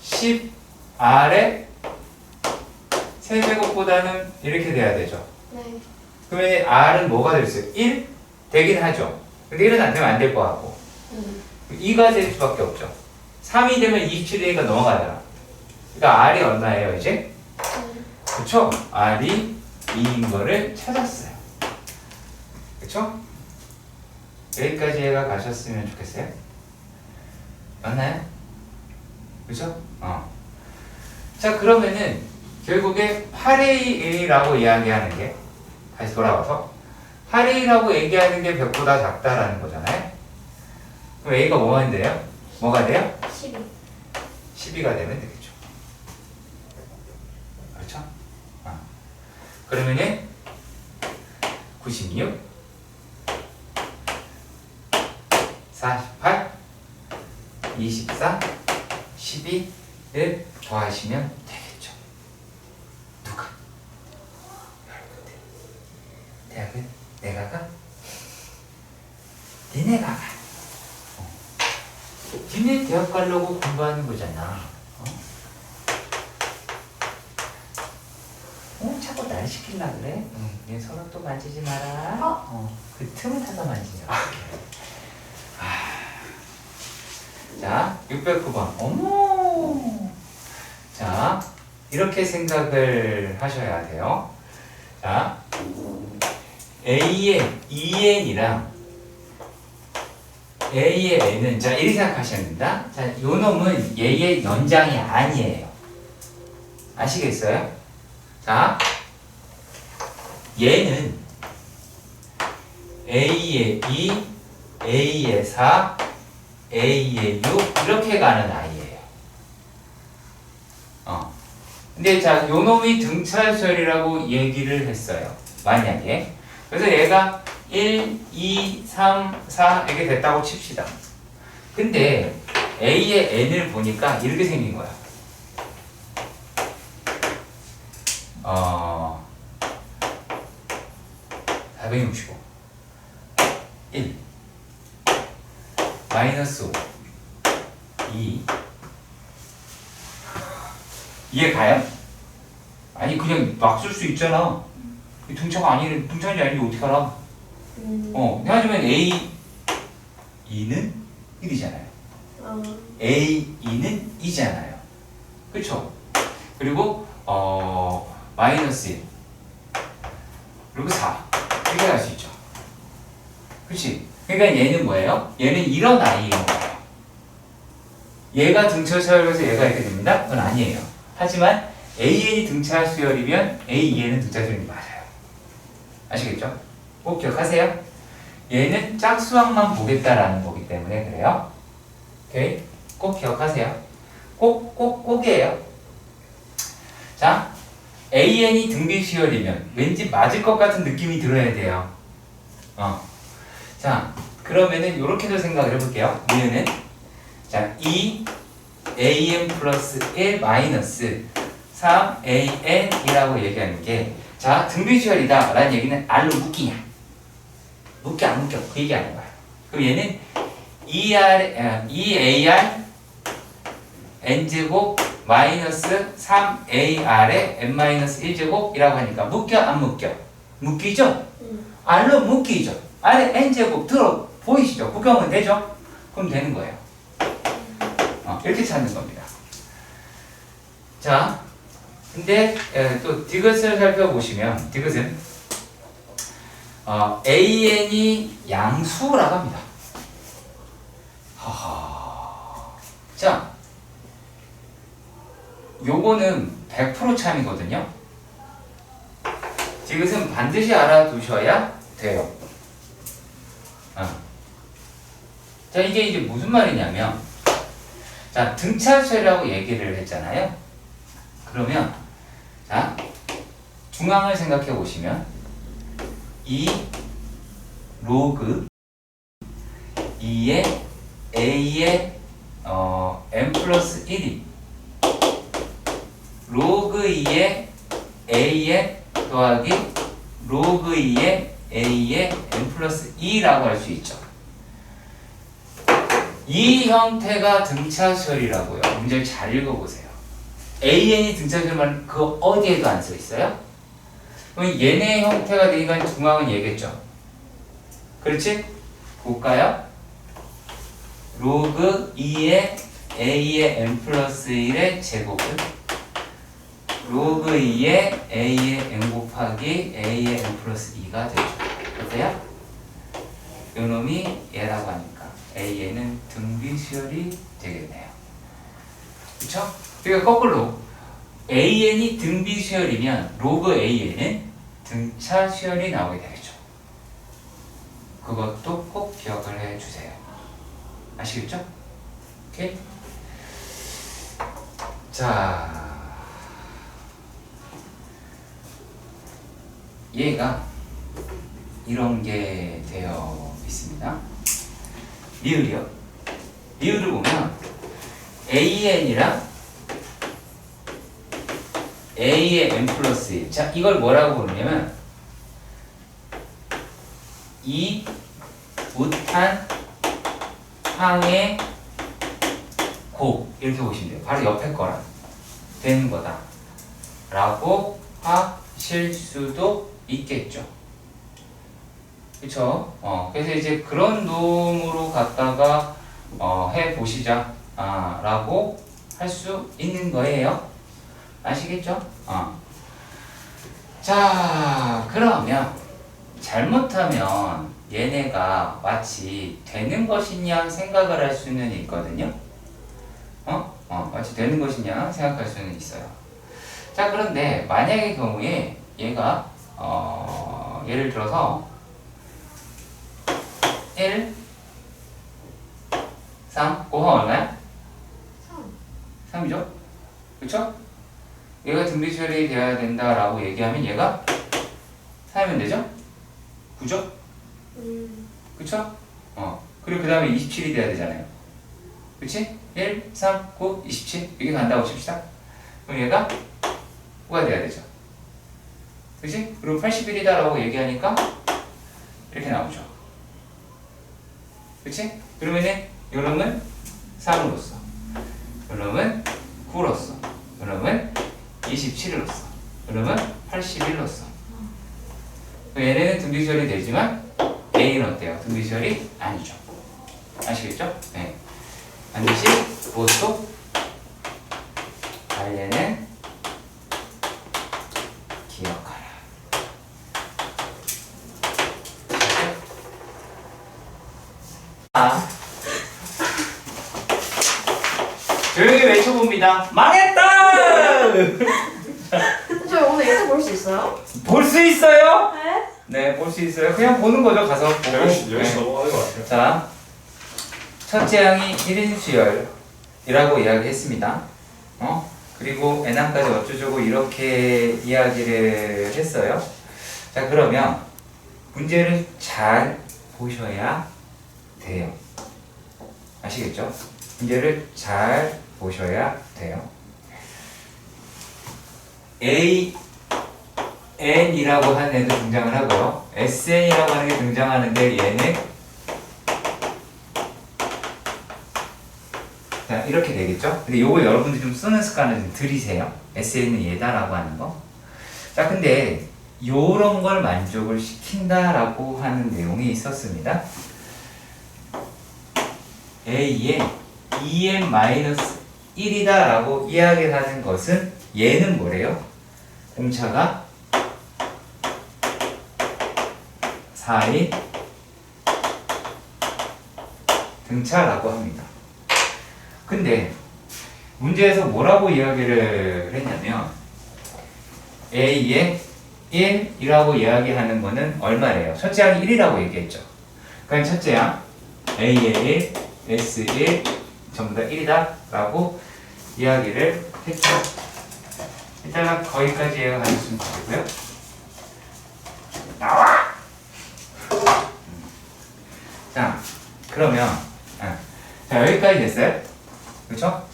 10R의 세제곱보다는 이렇게 돼야 되죠. 네. 그러면 R은 뭐가 될 수 있어요? 1 되긴 하죠. 근데 1은 안 되면 안 될 것 같고 2가 될 수밖에 없죠. 3이 되면 27A가 넘어가잖아. 그러니까 R이 얼마예요 이제? 그쵸? R이 2인 거를 찾았어요. 그쵸? 여기까지 얘가 가셨으면 좋겠어요. 맞나요? 그죠? 자, 그러면은 결국에 8A라고 이야기하는 게 다시 돌아와서 8A라고 얘기하는 게 100보다 작다라는 거잖아요. 그럼 A가 뭐가 돼요? 뭐가 돼요? 12. 12가 되면 되겠죠. 그렇죠? 그러면은 96, 48, 24, 12를 더하시면 되겠죠. 누가? 여러분들. 대학은 내가 가? 니네가 가. 니네 대학 가려고 공부하는 거잖아. 자꾸 날 시키려 그래? 얘 서로 또 만지지 마라. 그 틈을 타서 만지냐. 자, 609번. 어머. 자, 이렇게 생각을 하셔야 돼요. 자, A의 EN이랑 A의 N은 자, 이렇게 생각하셔야 됩니다. 자, 요 놈은 얘의 연장이 아니에요. 아시겠어요? 자, 얘는 A의 2, A의 4, A의 6 이렇게 가는 아이예요. 근데 자, 요 놈이 등차수열이라고 얘기를 했어요. 만약에. 그래서 얘가 1, 2, 3, 4 이렇게 됐다고 칩시다. 근데 A의 N을 보니까 이렇게 생긴 거야. 465 1 마이너스 5 2 이해 가요? 아니 그냥 막 쓸 수 있잖아. 등차가 아니는 등차인지 아닌지 어떻게 알아? 하지만 A 2는 1이잖아요. A 2는 2잖아요. 그쵸? 그리고 마이너스 1 그리고 4 이렇게 할 수 있죠. 그치? 그러니까 얘는 뭐예요? 얘는 이런 아이인 거예요. 얘가 등차 수열에서 얘가 이렇게 됩니다? 그건 아니에요. 하지만 AN이 등차 수열이면 AEN은 등차 수열이 맞아요. 아시겠죠? 꼭 기억하세요. 얘는 짝수항만 보겠다라는 거기 때문에 그래요. 오케이? 꼭 기억하세요. 꼭이에요. 자, AN이 등비 수열이면 왠지 맞을 것 같은 느낌이 들어야 돼요. 자, 그러면은 이렇게도 생각을 해볼게요. 얘는 자, 2AN 플러스 1 마이너스 3AN이라고 얘기하는 게 자, 등비 수열이다 라는 얘기는 R로 묶이냐? 묶여 안 묶여? 그 얘기하는 거야. 그럼 얘는 2AR N제곱 마이너스 3AR의 N-1제곱이라고 하니까 묶여 안 묶여? 묶이죠? R로 묶이죠? R의 N제곱 들어 보이시죠? 구경은 되죠? 그럼 되는 거예요. 이렇게 찾는 겁니다. 자, 근데 또 디귿을 살펴보시면 디귿은 AN이 양수라고 합니다. 자, 요거는 100% 참이거든요. 디귿은 반드시 알아두셔야 돼요. 자, 이게 이제 무슨 말이냐면 자, 등차수열이라고 얘기를 했잖아요. 그러면 자, 중앙을 생각해 보시면 이 로그 2의 A의 n 플러스 1이 로그 2의 A의 더하기 로그 2의 A의 n 플러스 2라고 할 수 있죠. 이 형태가 등차수열이라고요. 문제를 잘 읽어보세요. AN이 등차수열만 그 어디에도 안 써 있어요? 그럼 얘네 형태가 되니까 중앙은 얘겠죠. 그렇지? 볼까요? 로그 2의 A의 n 플러스 1의 제곱은 로그 2의 a의 n 곱하기 a의 n 플러스 2가 되죠. 어때요? 요 놈이 얘라고 하니까 a에는 등비수열이 되겠네요. 그쵸? 그러니까 거꾸로 an이 등비수열이면 로그 a에는 등차 수열이 나오게 되겠죠. 그것도 꼭 기억을 해주세요. 아시겠죠? 오케이? 자, 얘가 이런 게 되어 있습니다. 리을이요. 리을을 보면 an이랑 a의 n 플러스 1. 자, 이걸 뭐라고 부르냐면 이 못한 항의 곱 이렇게 보시면 돼요. 바로 옆에 거랑 되는 거다 라고 하실 수도 있겠죠. 그쵸? 그래서 이제 그런 놈으로 갖다가 해보시자 라고 할 수 있는 거예요. 아시겠죠? 자, 그러면 잘못하면 얘네가 마치 되는 것이냐 생각을 할 수는 있거든요. 마치 되는 것이냐 생각할 수는 있어요. 자, 그런데 만약의 경우에 얘가 예를 들어서 1, 3, 곱하면 얼마야? 3이죠? 그쵸? 얘가 등비수열이 되어야 된다라고 얘기하면 얘가 3이면 되죠? 9죠? 그쵸? 그리고 그 다음에 27이 돼야 되잖아요. 그치? 1, 3, 9, 27 이렇게 간다고 칩시다. 그럼 얘가 9가 돼야 되죠. 그치? 그리고 81이다라고 얘기하니까 이렇게 나오죠. 그치? 그러면은 요놈은 3으로써, 요놈은 9로써, 요놈은 27으로써, 요놈은 81로써. 얘네는 등비수열이 되지만 A는 어때요? 등비수열이 아니죠. 아시겠죠? 네. 반드시 그것도 관련은 기억하라. 조용히 외쳐봅니다. 망했다! 저 오늘 예습 볼 수 있어요? 볼 수 있어요? 네? 네, 볼 수 있어요. 그냥 보는 거죠. 가서 보고. 여기서 네. 넘어가는 것 같아요. 자, 첫째 항이 1인 수열이라고 이야기했습니다. 그리고 n항까지 어쩌고저쩌고 이렇게 이야기를 했어요. 자, 그러면 문제를 잘 보셔야 돼요. 아시겠죠? 문제를 잘 보셔야 돼요. N이라고 하는 애도 등장을 하고요. SN이라고 하는 게 등장하는데 얘는 자, 이렇게 되겠죠? 근데 요거 여러분들이 좀 쓰는 습관을 좀 들이세요. SN은 얘다라고 하는 거. 자, 근데 요런 걸 만족을 시킨다라고 하는 내용이 있었습니다. A에 2n-1이다 라고 이야기를 하는 것은 얘는 뭐래요? 공차가 4인 등차라고 합니다. 근데 문제에서 뭐라고 이야기를 했냐면 A에 1이라고 이야기하는 거는 얼마래요? 첫째 항이 1이라고 얘기했죠. 그러니까 첫째 항 A에 1, S1 전부 다 1이다 라고 이야기를 했죠. 일단 거기까지 이해가셨으면 좋겠고요. 나와! 자, 그러면 자, 여기까지 됐어요? 그렇죠?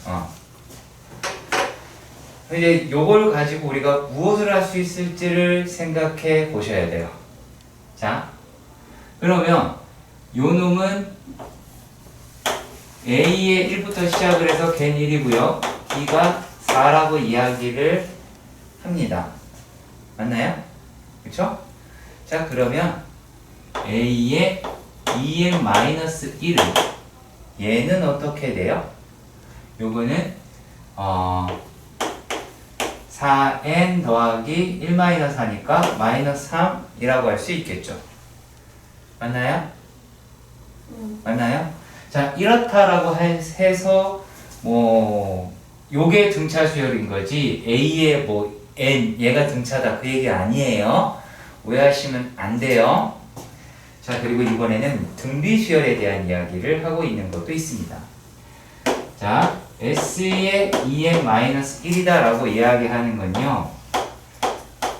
이제 요걸 가지고 우리가 무엇을 할 수 있을지를 생각해 보셔야 돼요. 자, 그러면 요 놈은 A의 1부터 시작을 해서 걘 1이고요. B가 4라고 이야기를 합니다. 맞나요? 그쵸? 자, 그러면 A의 2n-1은 얘는 어떻게 돼요? 요거는 4n 더하기 1 마이너스 4니까 마이너스 3이라고 할 수 있겠죠. 맞나요? 맞나요? 자, 이렇다라고 해서 뭐 요게 등차 수열인 거지 A의 뭐 n 얘가 등차다 그 얘기 아니에요. 오해하시면 안 돼요. 자, 그리고 이번에는 등비 수열에 대한 이야기를 하고 있는 것도 있습니다. 자, S의 2n-1이다 라고 이야기하는 건요,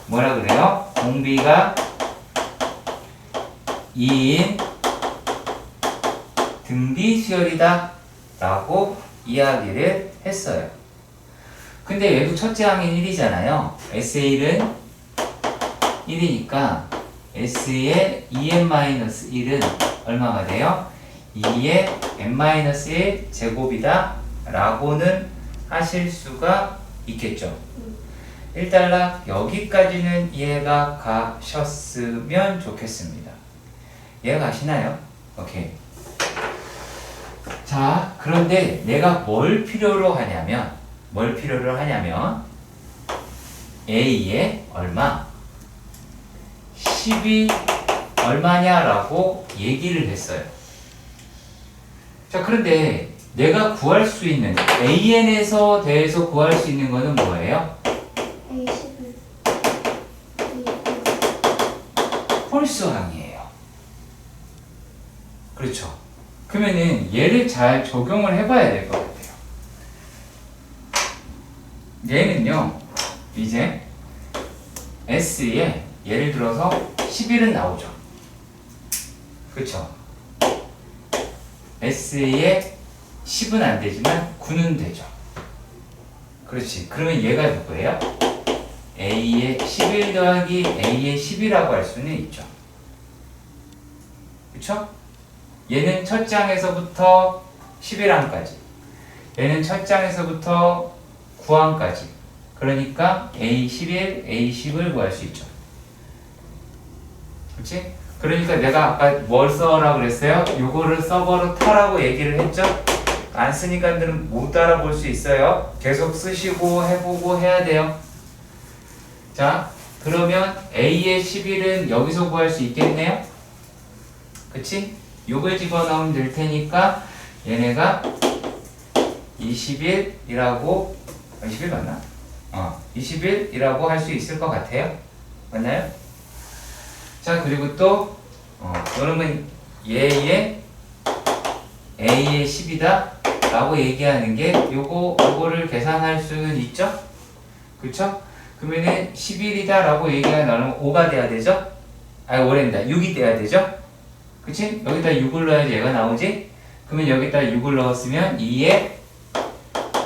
뭐라 그래요? 공비가 2인 등비 수열이다 라고 이야기를 했어요. 근데 얘도 첫째 항인 1이잖아요. S의 1은 1이니까 S의 2n-1은 얼마가 돼요? 2의 n-1 제곱이다 라고는 하실 수가 있겠죠. 일단락 여기까지는 이해가 가셨으면 좋겠습니다. 이해가 가시나요? 오케이. 자, 그런데 내가 뭘 필요로 하냐면 A의 얼마? 10이 얼마냐라고 얘기를 했어요. 자, 그런데 내가 구할 수 있는 AN에서 대해서 구할 수 있는 거는 뭐예요? A11 홀수항이에요. 그렇죠. 그러면은 얘를 잘 적용을 해봐야 될 것 같아요. 얘는요, 이제 S에 예를 들어서 11은 나오죠. 그렇죠. S에 10은 안 되지만 9는 되죠. 그렇지. 그러면 얘가 누구예요? A의 11 더하기 A의 10이라고 할 수는 있죠. 그쵸? 얘는 첫 장에서부터 11항까지, 얘는 첫 장에서부터 9항까지. 그러니까 A11, A10을 구할 수 있죠. 그렇지? 그러니까 내가 아까 뭘 써라 그랬어요? 요거를 서버로 타라고 얘기를 했죠? 안 쓰니까 들은 못 알아볼 수 있어요. 계속 쓰시고 해보고 해야 돼요. 자, 그러면 A의 11은 여기서 구할 수 있겠네요? 그치? 요걸 집어넣으면 될 테니까 얘네가 21이라고 21 맞나? 21이라고 할 수 있을 것 같아요. 맞나요? 자, 그리고 또 여러분 얘의 A의 10이다 라고 얘기하는 게 요거를 계산할 수는 있죠? 그쵸? 그러면은 11이다 라고 얘기하면 5가 돼야 되죠? 아니 5랍니다. 6이 돼야 되죠? 그치? 여기다 6을 넣어야지 얘가 나오지? 그러면 여기다 6을 넣었으면 2의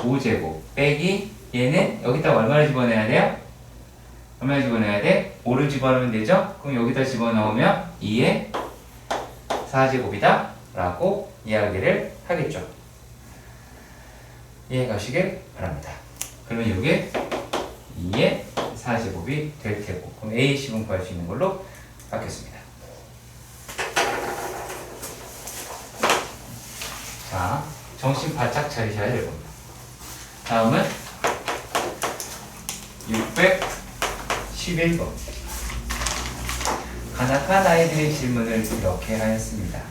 5제곱 빼기 얘는 여기다 얼마를 집어넣어야 돼요? 얼마를 집어넣어야 돼? 5를 집어넣으면 되죠? 그럼 여기다 집어넣으면 2의 4제곱이다 라고 이야기를 하겠죠. 이해 가시길 바랍니다. 그러면 이게 2의 4제곱이 될 테고, 그럼 A10은 구할 수 있는 걸로 바뀌었습니다. 자, 정신 바짝 차리셔야 될 겁니다. 다음은 611번. 간악한 아이들의 질문을 이렇게 하였습니다.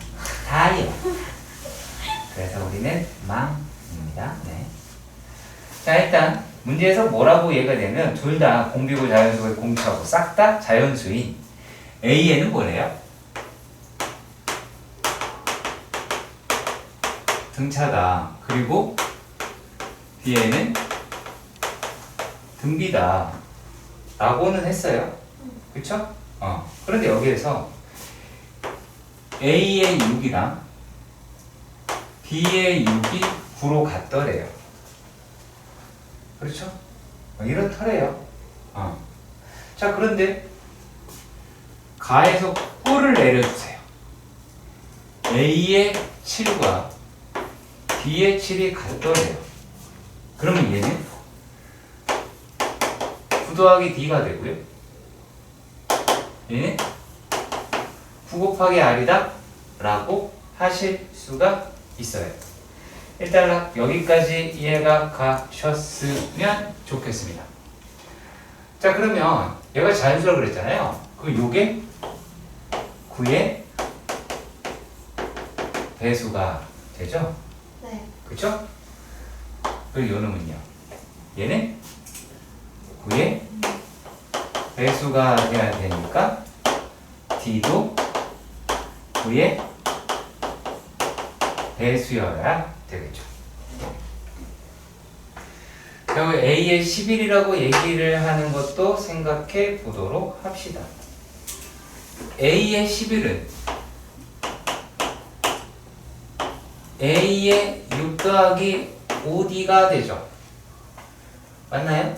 다요. 그래서 우리는 망입니다. 네. 자, 일단 문제에서 뭐라고 얘가 되면 둘 다 공비고 자연수의 공차고 싹 다 자연수인 A에는 뭐래요? 등차다. 그리고 B에는 등비다 라고는 했어요. 그쵸? 그런데 여기에서 A의 6이랑 B의 6이 9로 같더래요. 그렇죠? 이렇더래요. 자, 그런데 가에서 뿔을 내려주세요. A의 7과 B의 7이 같더래요. 그러면 얘는 9 더하기 D가 되고요. 얘는 9 곱하기 R이다 라고 하실 수가 있어요. 일단 여기까지 이해가 가셨으면 좋겠습니다. 자, 그러면 얘가 자연수라 그랬잖아요. 그 요게 9의 배수가 되죠? 네. 그쵸? 그리고 요 놈은요. 얘는 9의 배수가 돼야 되니까 D도 9의 배수여야 되겠죠. 그리고 A의 11이라고 얘기를 하는 것도 생각해 보도록 합시다. A의 11은 A의 6 더하기 5D가 되죠. 맞나요?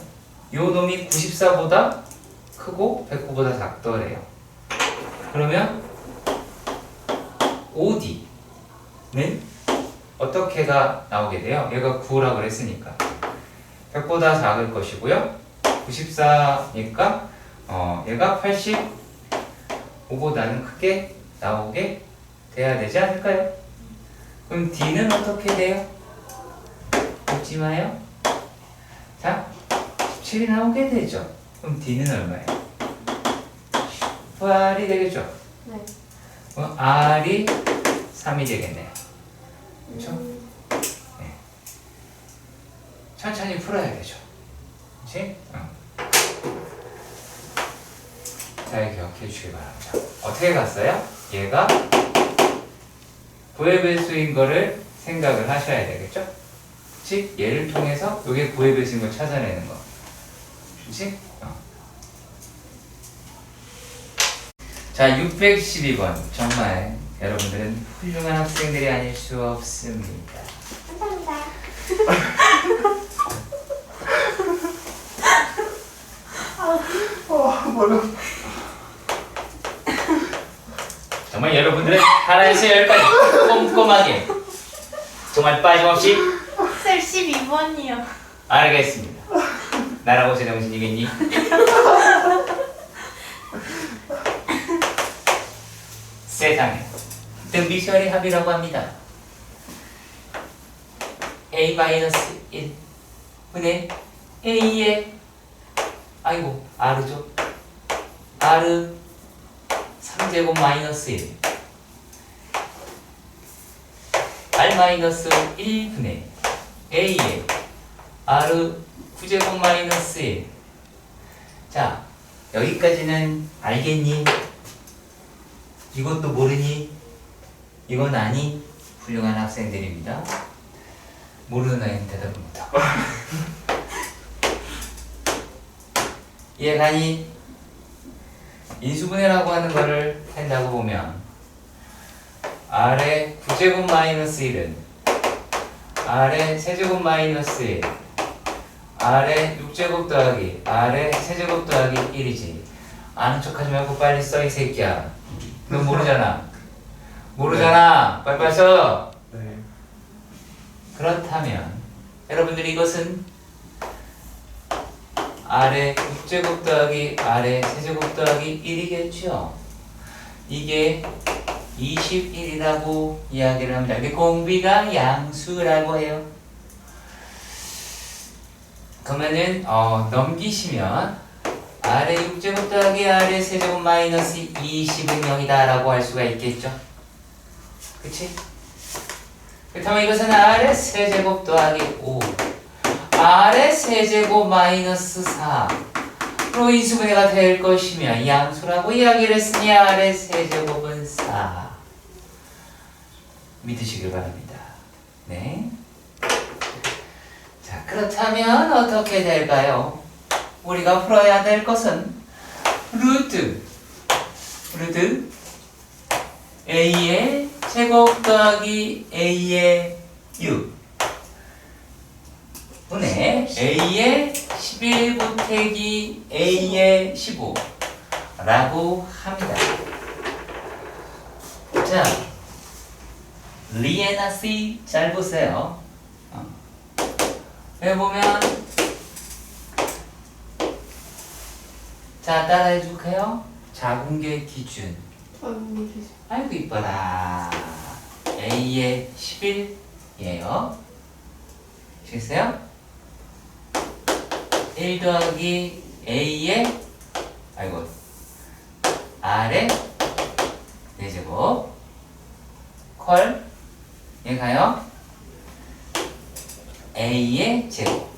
요 놈이 94보다 크고 109보다 작더래요. 그러면 5D는 어떻게가 나오게 돼요? 얘가 9라고 그랬으니까 100보다 작을 것이고요. 94니까 얘가 85보다는 크게 나오게 돼야 되지 않을까요? 그럼 D는 어떻게 돼요? 웃지 마요. 자, 17이 나오게 되죠. 그럼 D는 얼마예요? 18이 되겠죠? 네. 그럼 R이 3이 되겠네요. 그렇죠? 네. 천천히 풀어야 되죠. 그렇지? 잘 기억해 주시기 바랍니다. 어떻게 갔어요? 얘가 9의 배수인 거를 생각을 하셔야 되겠죠? 즉 얘를 통해서 이게 9의 배수인 걸 찾아내는 거. 그렇지? 자, 612번. 정말 여러분들은 훌륭한 학생들이 아닐 수 없습니다. 감사합니다. 머리. 정말 여러분들은 하나에서 열까지 꼼꼼하게 정말 빠짐없이 쌤 12번이요. 알겠습니다. 나라고 제정신이겠니? 세상에 등비시얼의 합이라고 합니다. A-1 분의 A의 아이고 R죠. R 3제곱 마이너스 1 R 마이너스 1분의 A의 R 9제곱 마이너스 1. 자, 여기까지는 알겠니? 이것도 모르니? 이건 아니? 훌륭한 학생들입니다. 모르는 아이는 대답을 못하고. 이해가니? 인수분해라고 하는 거를 한다고 보면 R의 9제곱 마이너스 1은 R의 세제곱 마이너스 1 R의 6제곱 더하기 R의 세제곱 더하기 1이지. 아는 척 하지 말고 빨리 써, 이 새끼야. 너 모르잖아. 모르잖아. 빨리빨리 써. 네. 그렇다면 여러분들이 이것은 R의 6제곱 더하기 R의 세제곱 더하기 1이겠죠. 이게 21이라고 이야기를 합니다. 이게 공비가 양수라고 해요. 그러면은 넘기시면 R의 6제곱 더하기 R의 세제곱 마이너스 20은 0이다 라고 할 수가 있겠죠. 그치? 그렇다면 이것은 R의 세제곱 더하기 5 R의 세제곱 마이너스 4로 인수분해가 될 것이며 양수라고 이야기를 했으니 R의 세제곱은 4 믿으시길 바랍니다. 네. 자, 그렇다면 어떻게 될까요? 우리가 풀어야 될 것은 루트 A의 제곱 더하기 A의 6 분의 A의 11 곱하기 A의 15 라고 합니다. 자, 리에나 C 잘 보세요. 여기 보면 자, 따라해 줄게요. 작은 게 기준. 아이고 이뻐라. A의 11이에요. 아시겠어요? 1 더하기 A의 아이고 R의 4제곱 컬 얘 가요 A의 제곱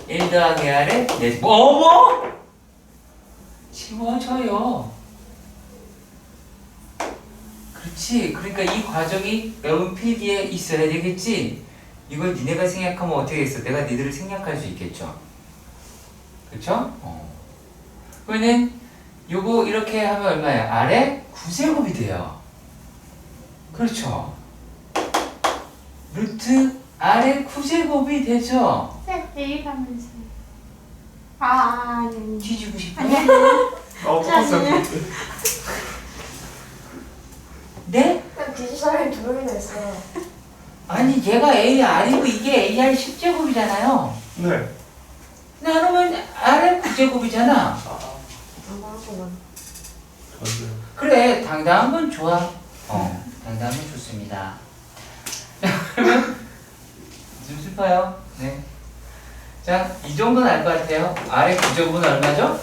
1 더하기 R의 4제곱 어머! 지워져요. 그렇지. 그러니까 이 과정이 여러분 필기에 있어야 되겠지. 이걸 니네가 생략하면 어떻게 했어? 내가 니들을 생략할 수 있겠죠. 그렇죠? 그러면 요거 이렇게 하면 얼마야? R의 9제곱이 돼요. 그렇죠. 루트 R의 9제곱이 되죠. 네, A라면서요. 아니. 뒤지고 싶어요? 아니. 똑같아요. 네? 그냥 뒤질 사람이 2명이나 있어요. 아니 얘가 A R이고 이게 AR 10제곱이잖아요. 네. 나누면 R의 9제곱이잖아. 당당하구나. 저도요. 그래 당당한 건 좋아. 당당한 건 좋습니다. 그러면 좀 슬퍼요. 네. 자, 이 정도는 알 것 같아요. R의 9제곱은 얼마죠?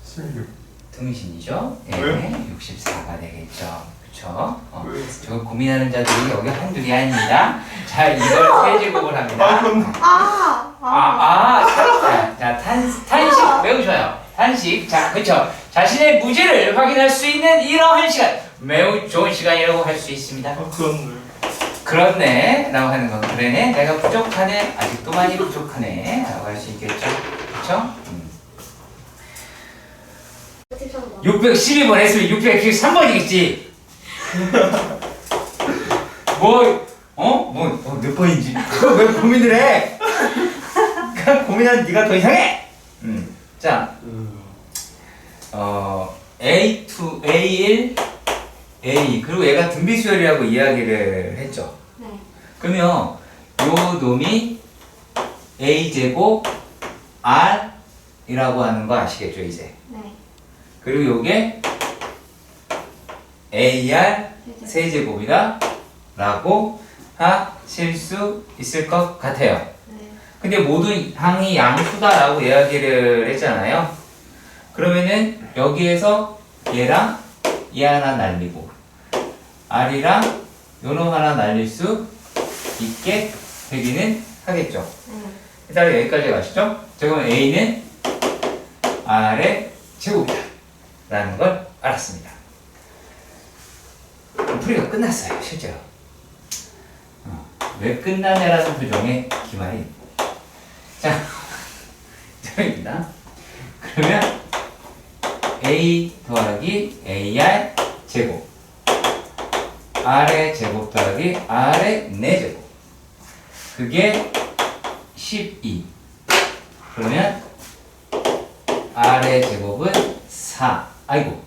16. 등신이죠. 예, 왜요? 64가 되겠죠. 그쵸? 왜요? 저거 고민하는 자들이 여기 한둘이 아닙니다. 자, 이걸 세제곱을 합니다. 자, 탄식 매우 좋아요. 탄식. 자, 그쵸. 자신의 무지를 확인할 수 있는 이러한 시간. 매우 좋은 시간이라고 할 수 있습니다. 그렇네. 그렇네. 라고 하는 건, 그러네. 내가 부족하네. 아직도 많이 부족하네. 라고 할 수 있겠죠. 그쵸? 612번 했으면 613번이겠지. 몇 번인지. 그거 왜 고민을 해? 그냥 고민하는 네가 더 이상해! 자, A2, A1, A, 그리고 얘가 등비수열이라고 이야기를 했죠. 네. 그러면 요 놈이 A제곱 R이라고 하는 거 아시겠죠, 이제? 네. 그리고 요게 AR 세제곱이다 라고 하실 수 있을 것 같아요. 네. 근데 모든 항이 양수다 라고 이야기를 했잖아요. 그러면은 여기에서 얘랑 얘 하나 날리고 R이랑 요놈 하나 날릴 수 있게 되기는 하겠죠. 네. 일단 여기까지 가시죠. 자, 그럼 A는 R의 제곱이다 라는 걸 알았습니다. 풀이가 끝났어요, 실제로. 왜 끝나냐라는 표정의 기말이. 자, 저입니다. 그러면 A 더하기 AR 제곱 R의 제곱 더하기 R의 4제곱 그게 12. 그러면 R의 제곱은 4. 아이고.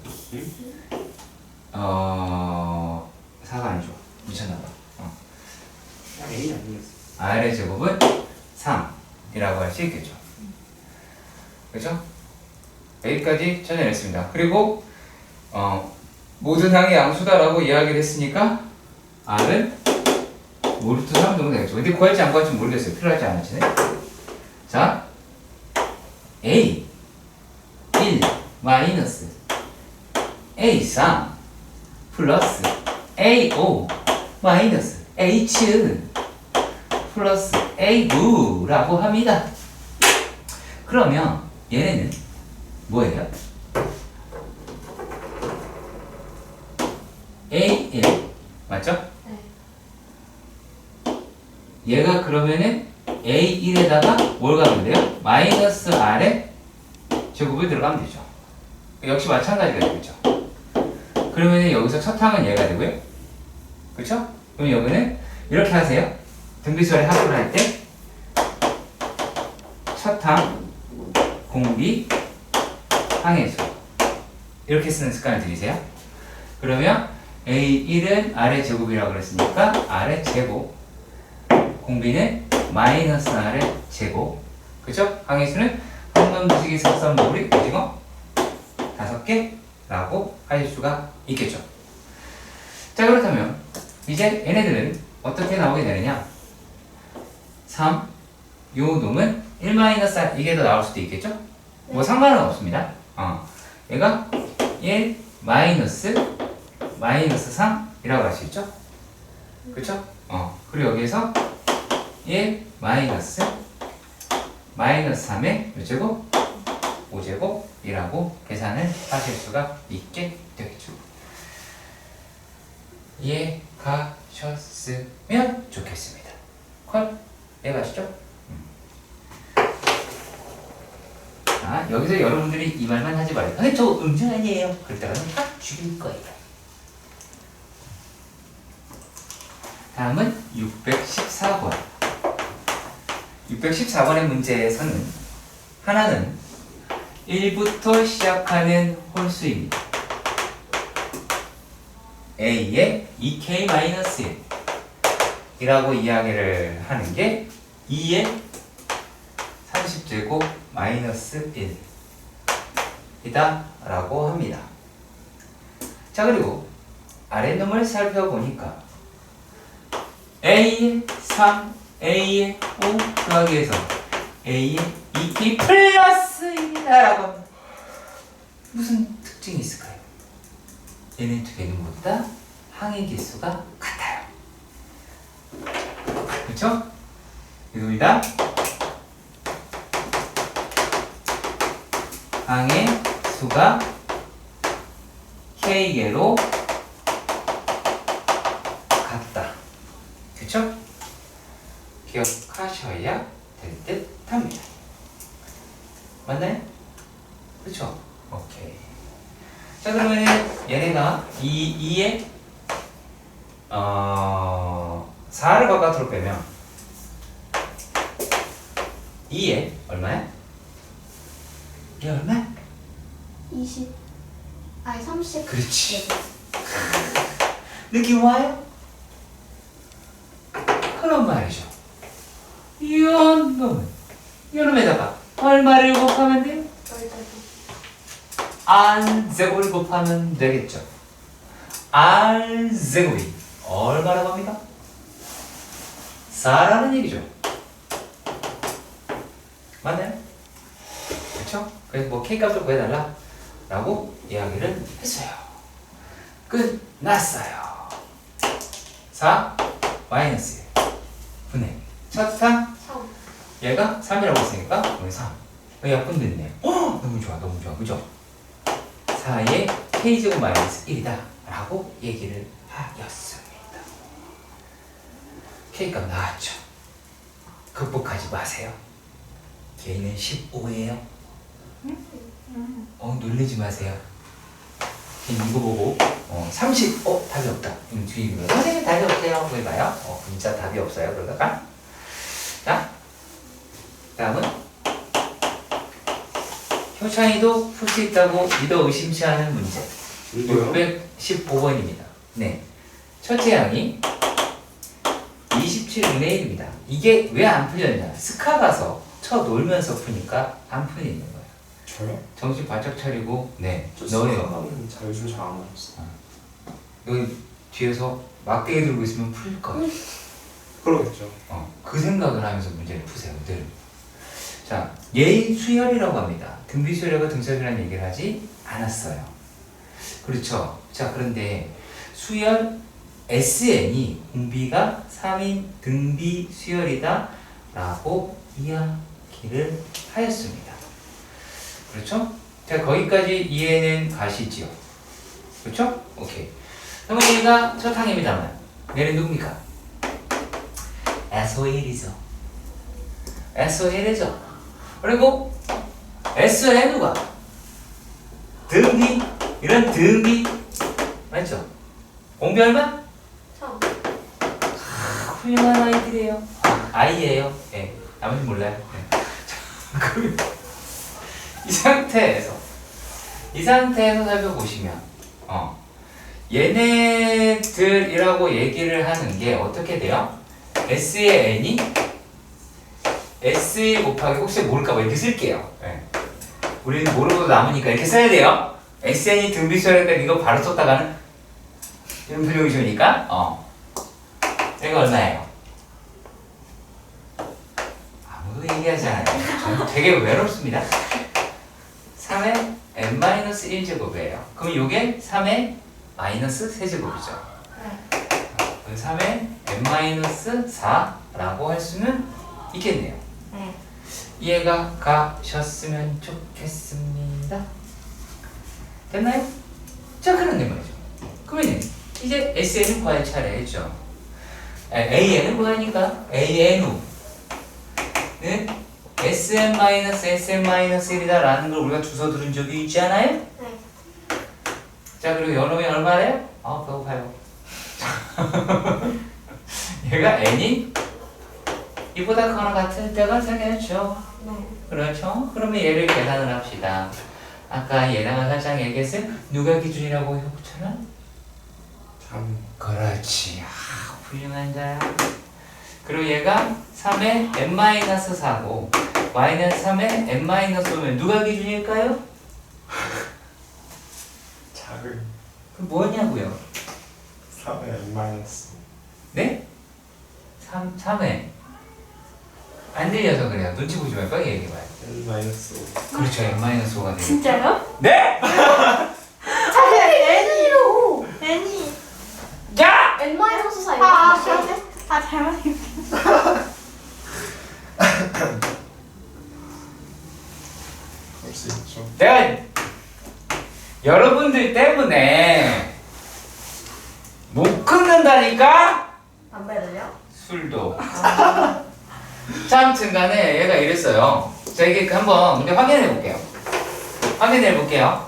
4가 아니죠. 미쳤나봐. A 아니겠어. R의 제곱은 3이라고 할 수 있겠죠. 그렇죠? 여기까지 찾아냈습니다. 그리고 모든 항이 양수다라고 이야기를 했으니까 R은 모르트 3 정도 되겠죠. 근데 구할지 안 구할지 모르겠어요. 필요하지 않을지는. 자, A 1 마이너스 A 3 플러스 A 5 마이너스 H 플러스 A 9라고 합니다. 그러면 얘네는 뭐예요? A 1 맞죠? 네. 얘가 그러면은 A1에다가 뭘 가면 돼요? 마이너스 R의 제곱을 들어가면 되죠. 역시 마찬가지가 되겠죠. 그러면은 여기서 첫 항은 얘가 되고요. 그쵸? 그럼 여기는 이렇게 하세요. 등비수열의 합을 할 때 첫 항, 공비, 항의 수 이렇게 쓰는 습관을 들이세요. 그러면 A1은 R의 제곱이라고 그랬으니까 R의 제곱 공비는 마이너스 R의 제곱 그쵸? 항의 수는 한놈 두식이 석삼보리 오징어 5개라고 하실 수가 있겠죠. 자 그렇다면 이제 얘네들은 어떻게 나오게 되느냐 3 요 놈은 1 마이너스 이게 더 나올 수도 있겠죠? 뭐 상관은 없습니다. 얘가 1 마이너스 3이라고 할 수 있죠? 그쵸? 그리고 여기에서 1 마이너스 3의 몇 제곱? 5제곱이라고 계산을 하실 수가 있게 되겠죠. 이해가셨으면 좋겠습니다. 콜? 이해가시죠? 자, 여기서 여러분들이 이 말만 하지 말아요. 근데 저 음정 아니에요. 그럴 때는 확 죽일 거예요. 다음은 614번. 614번의 문제에서는 하나는 1부터 시작하는 홀수입니다. A의 2K-1 이라고 이야기를 하는 게 2의 30제곱 마이너스 1 이다 라고 합니다. 자, 그리고 아랫놈을 살펴보니까 A의 3, A의 5 더하기해서 A의 2K 플러스 1이다 라고 합니다. 무슨 특징이 있을까요? 얘네 두 개는 모두 다 항의 개수가 같아요. 그렇죠? 이겁니다. 항의 수가 K개로 같다. 그렇죠? 기억하셔야 될 듯 합니다. 맞나요? 그렇죠? 오케이. 자, 그러면 얘네가 2에 4를 바깥으로 빼면 2에 얼마야? 이게 얼마야? 20 아니 30 그렇지. 느낌 와요? 그런 말이죠. 이놈에다가 얼마를 곱하면 돼요? R제곱을 곱하면 되겠죠. R제곱이 얼마라고 합니까? 4라는 얘기죠. 맞나요? 그렇죠? 그래서 뭐 K값을 구해달라 라고 이야기를 했어요. 끝났어요. 4 마이너스 1 분의 첫 항 3 얘가 3이라고 했으니까 여기 3 여기 약분도 있네요. 너무 좋아 너무 좋아 그죠? 4의 K제곱 마이너스 1이다 라고 얘기를 하였습니다. K값 나왔죠? 극복하지 마세요. K는 15예요. 놀리지 마세요. 이거 보고 30 답이 없다. 뒤에 선생님 답이 없대요. 해봐요. 진짜 답이 없어요. 그러다가 자 다음은 효찬이도 풀 수 있다고 믿어 의심치 않은 문제. 이거요? 615번입니다. 네. 첫째 항이 27분의 1입니다. 이게 왜 안 풀렸냐? 스카 가서 쳐 놀면서 푸니까 안 풀리는 거예요. 저요? 정신 바짝 차리고 저 너네요. 스카는 잘 요즘 잘 안 나왔어. 여기 뒤에서 막대기 들고 있으면 풀 거예요. 그러겠죠. 그 생각을 하면서 문제를 푸세요. 늘. 자, 예의 수열이라고 합니다. 등비 수열과 등수열이라는 얘기를 하지 않았어요. 그렇죠. 자, 그런데 수열 SN이 공비가 3인 등비 수열이다 라고 이야기를 하였습니다. 그렇죠? 자, 거기까지 이해는 가시지요. 그렇죠? 오케이. 그럼 얘가 첫 항입니다만 얘는 누굽니까? SO1이죠. SO1이죠. 그리고 SO의 누가? 등비 이런 등비 맞죠? 공비 얼마? 3 훌륭한 아이들이에요. 아이예요. 예. 나머지 몰라요. 예. 이 상태에서 살펴보시면 얘네들이라고 얘기를 하는 게 어떻게 돼요? S의 N이 S 곱하기 혹시 모를까봐 이렇게 쓸게요. 예. 우리는 모르고도 남으니까 이렇게 써야 돼요. SN이 등비수열이니까 이거 바로 썼다가는 이런 표정이 좋으니까 얘가 얼마예요? 아무도 얘기하잖아요. 저는 되게 외롭습니다. 3의 n-1제곱이에요. 그럼 이게 3의 마이너스 세제곱이죠. 그럼 3의 n-4라고 할 수는 있겠네요. 네. 이해가 가셨으면 좋겠습니다. 됐나요? 자, 그런데 말이죠. 그러면 이제 SN을 구할 차례죠. AN을 구하니까 ANU는 SN-SN-1이다 라는 걸 우리가 주워 들은 적이 있지 않아요? 네. 자, 그리고 요놈이 얼마래요? 아, 배고파요. 얘가 n이 이보다 크거나 같을 때가 생겼죠. 네. 그렇죠? 그러면 얘를 계산을 합시다. 아까 얘랑은 살짝 얘기했어요. 누가 기준이라고 해봤잖아? 3. 그렇지. 아, 훌륭한 자야. 그리고 얘가 3의 n-4고 y는 3의 n-5면 누가 기준일까요? 작은 그럼 뭐냐고요? 3의 n-. 네? 3회. 안 들려서 그래요. 눈치 보지 말고 빨리 얘기해봐요. n-5. 그렇죠. n-5가 되겠죠. 진짜요? 네! N이로 N이. 야! N-4 이거 아, 그러네. 아, 잘못 읽었어. 그럴 수 있죠. 내가 여러분들 때문에 못 끊는다니까? 담배를요? 술도. 자, 아무튼 간에 얘가 이랬어요. 자, 이게 한번 근데 확인해 볼게요. 확인해 볼게요.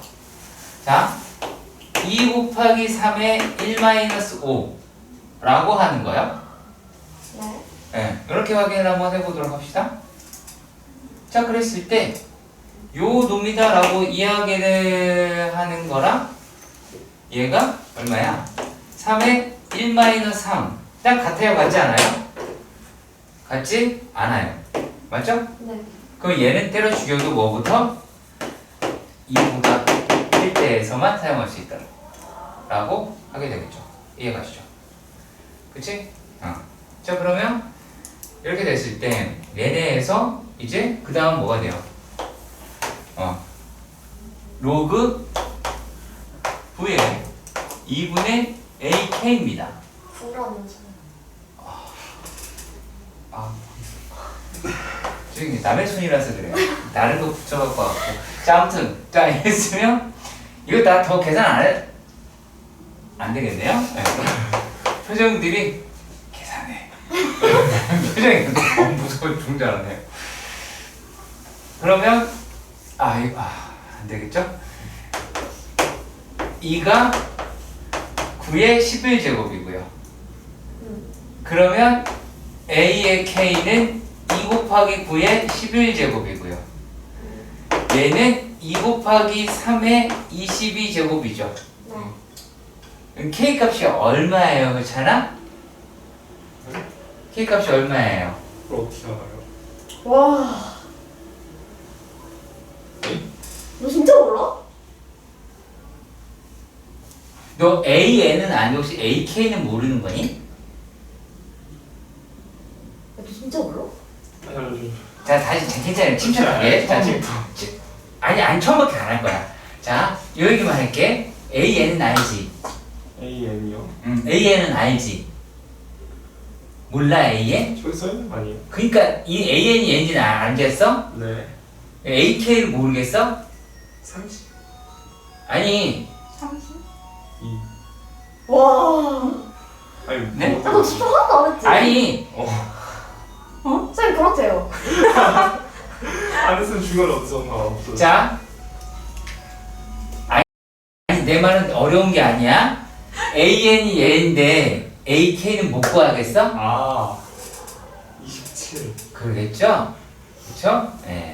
자, 2 곱하기 3의 1-5 라고 하는 거예요. 네. 네, 이렇게 확인을 한번 해보도록 합시다. 자, 그랬을 때 요 놈이다 라고 이야기를 하는 거랑 얘가 얼마야? 3의 1-3 딱 같아요? 같지 않아요? 같지 않아요. 맞죠? 네. 그럼 얘는 때려 죽여도 뭐부터? 2보다 1대에서만 사용할 수 있다 라고 하게 되겠죠. 이해가시죠? 그치? 자, 그러면 이렇게 됐을 때 얘네에서 이제 그 다음 뭐가 돼요? 로그 V의 2분의 AK입니다. 부러면서. 지금 남의 손이라서 그래요. 다른 거 붙여갖고 왔고. 자, 아무튼 자, 이랬으면 이거 다 더 계산 안 되겠네요. 네. 표정들이 계산해. 표정이 너무 무서워 죽는 줄 알았네요. 그러면 이거 안 되겠죠? 2가 9의 11제곱이고요. 그러면 A의 K는 2 곱하기 9의 11제곱이고요. 얘는 2 곱하기 3의 22제곱이죠. 네. K 값이 얼마예요? 그렇잖아? K 값이 얼마예요? 그걸 어떻게 알아요? 와. 너 진짜 몰라? 너 AN은 아니 혹시 AK는 모르는 거니? 너 진짜 몰라? 알려줘. 자, 다시 괜찮아요. 침착하게. 자, 아니 처음부터 안 할 거야. 자, 요 얘기만 할게. AN은 알지? AN이요? AN은 알지? 몰라 AN? 저기 써있는 거 아니에요? 그러니까 이 AN이 N지는 알겠어? 네. AK를 모르겠어? 30. 아니 30? 2. 와. 아니 네? 뭐, 너 집중 하나도 안 했지? 아니 쌤 그렇대요. 안 했으면 중간에 어디서 없어요. 자 아니 내 말은 어려운 게 아니야. AN이 얘인데 AK는 못 구하겠어? 27. 그러겠죠? 그쵸? 예.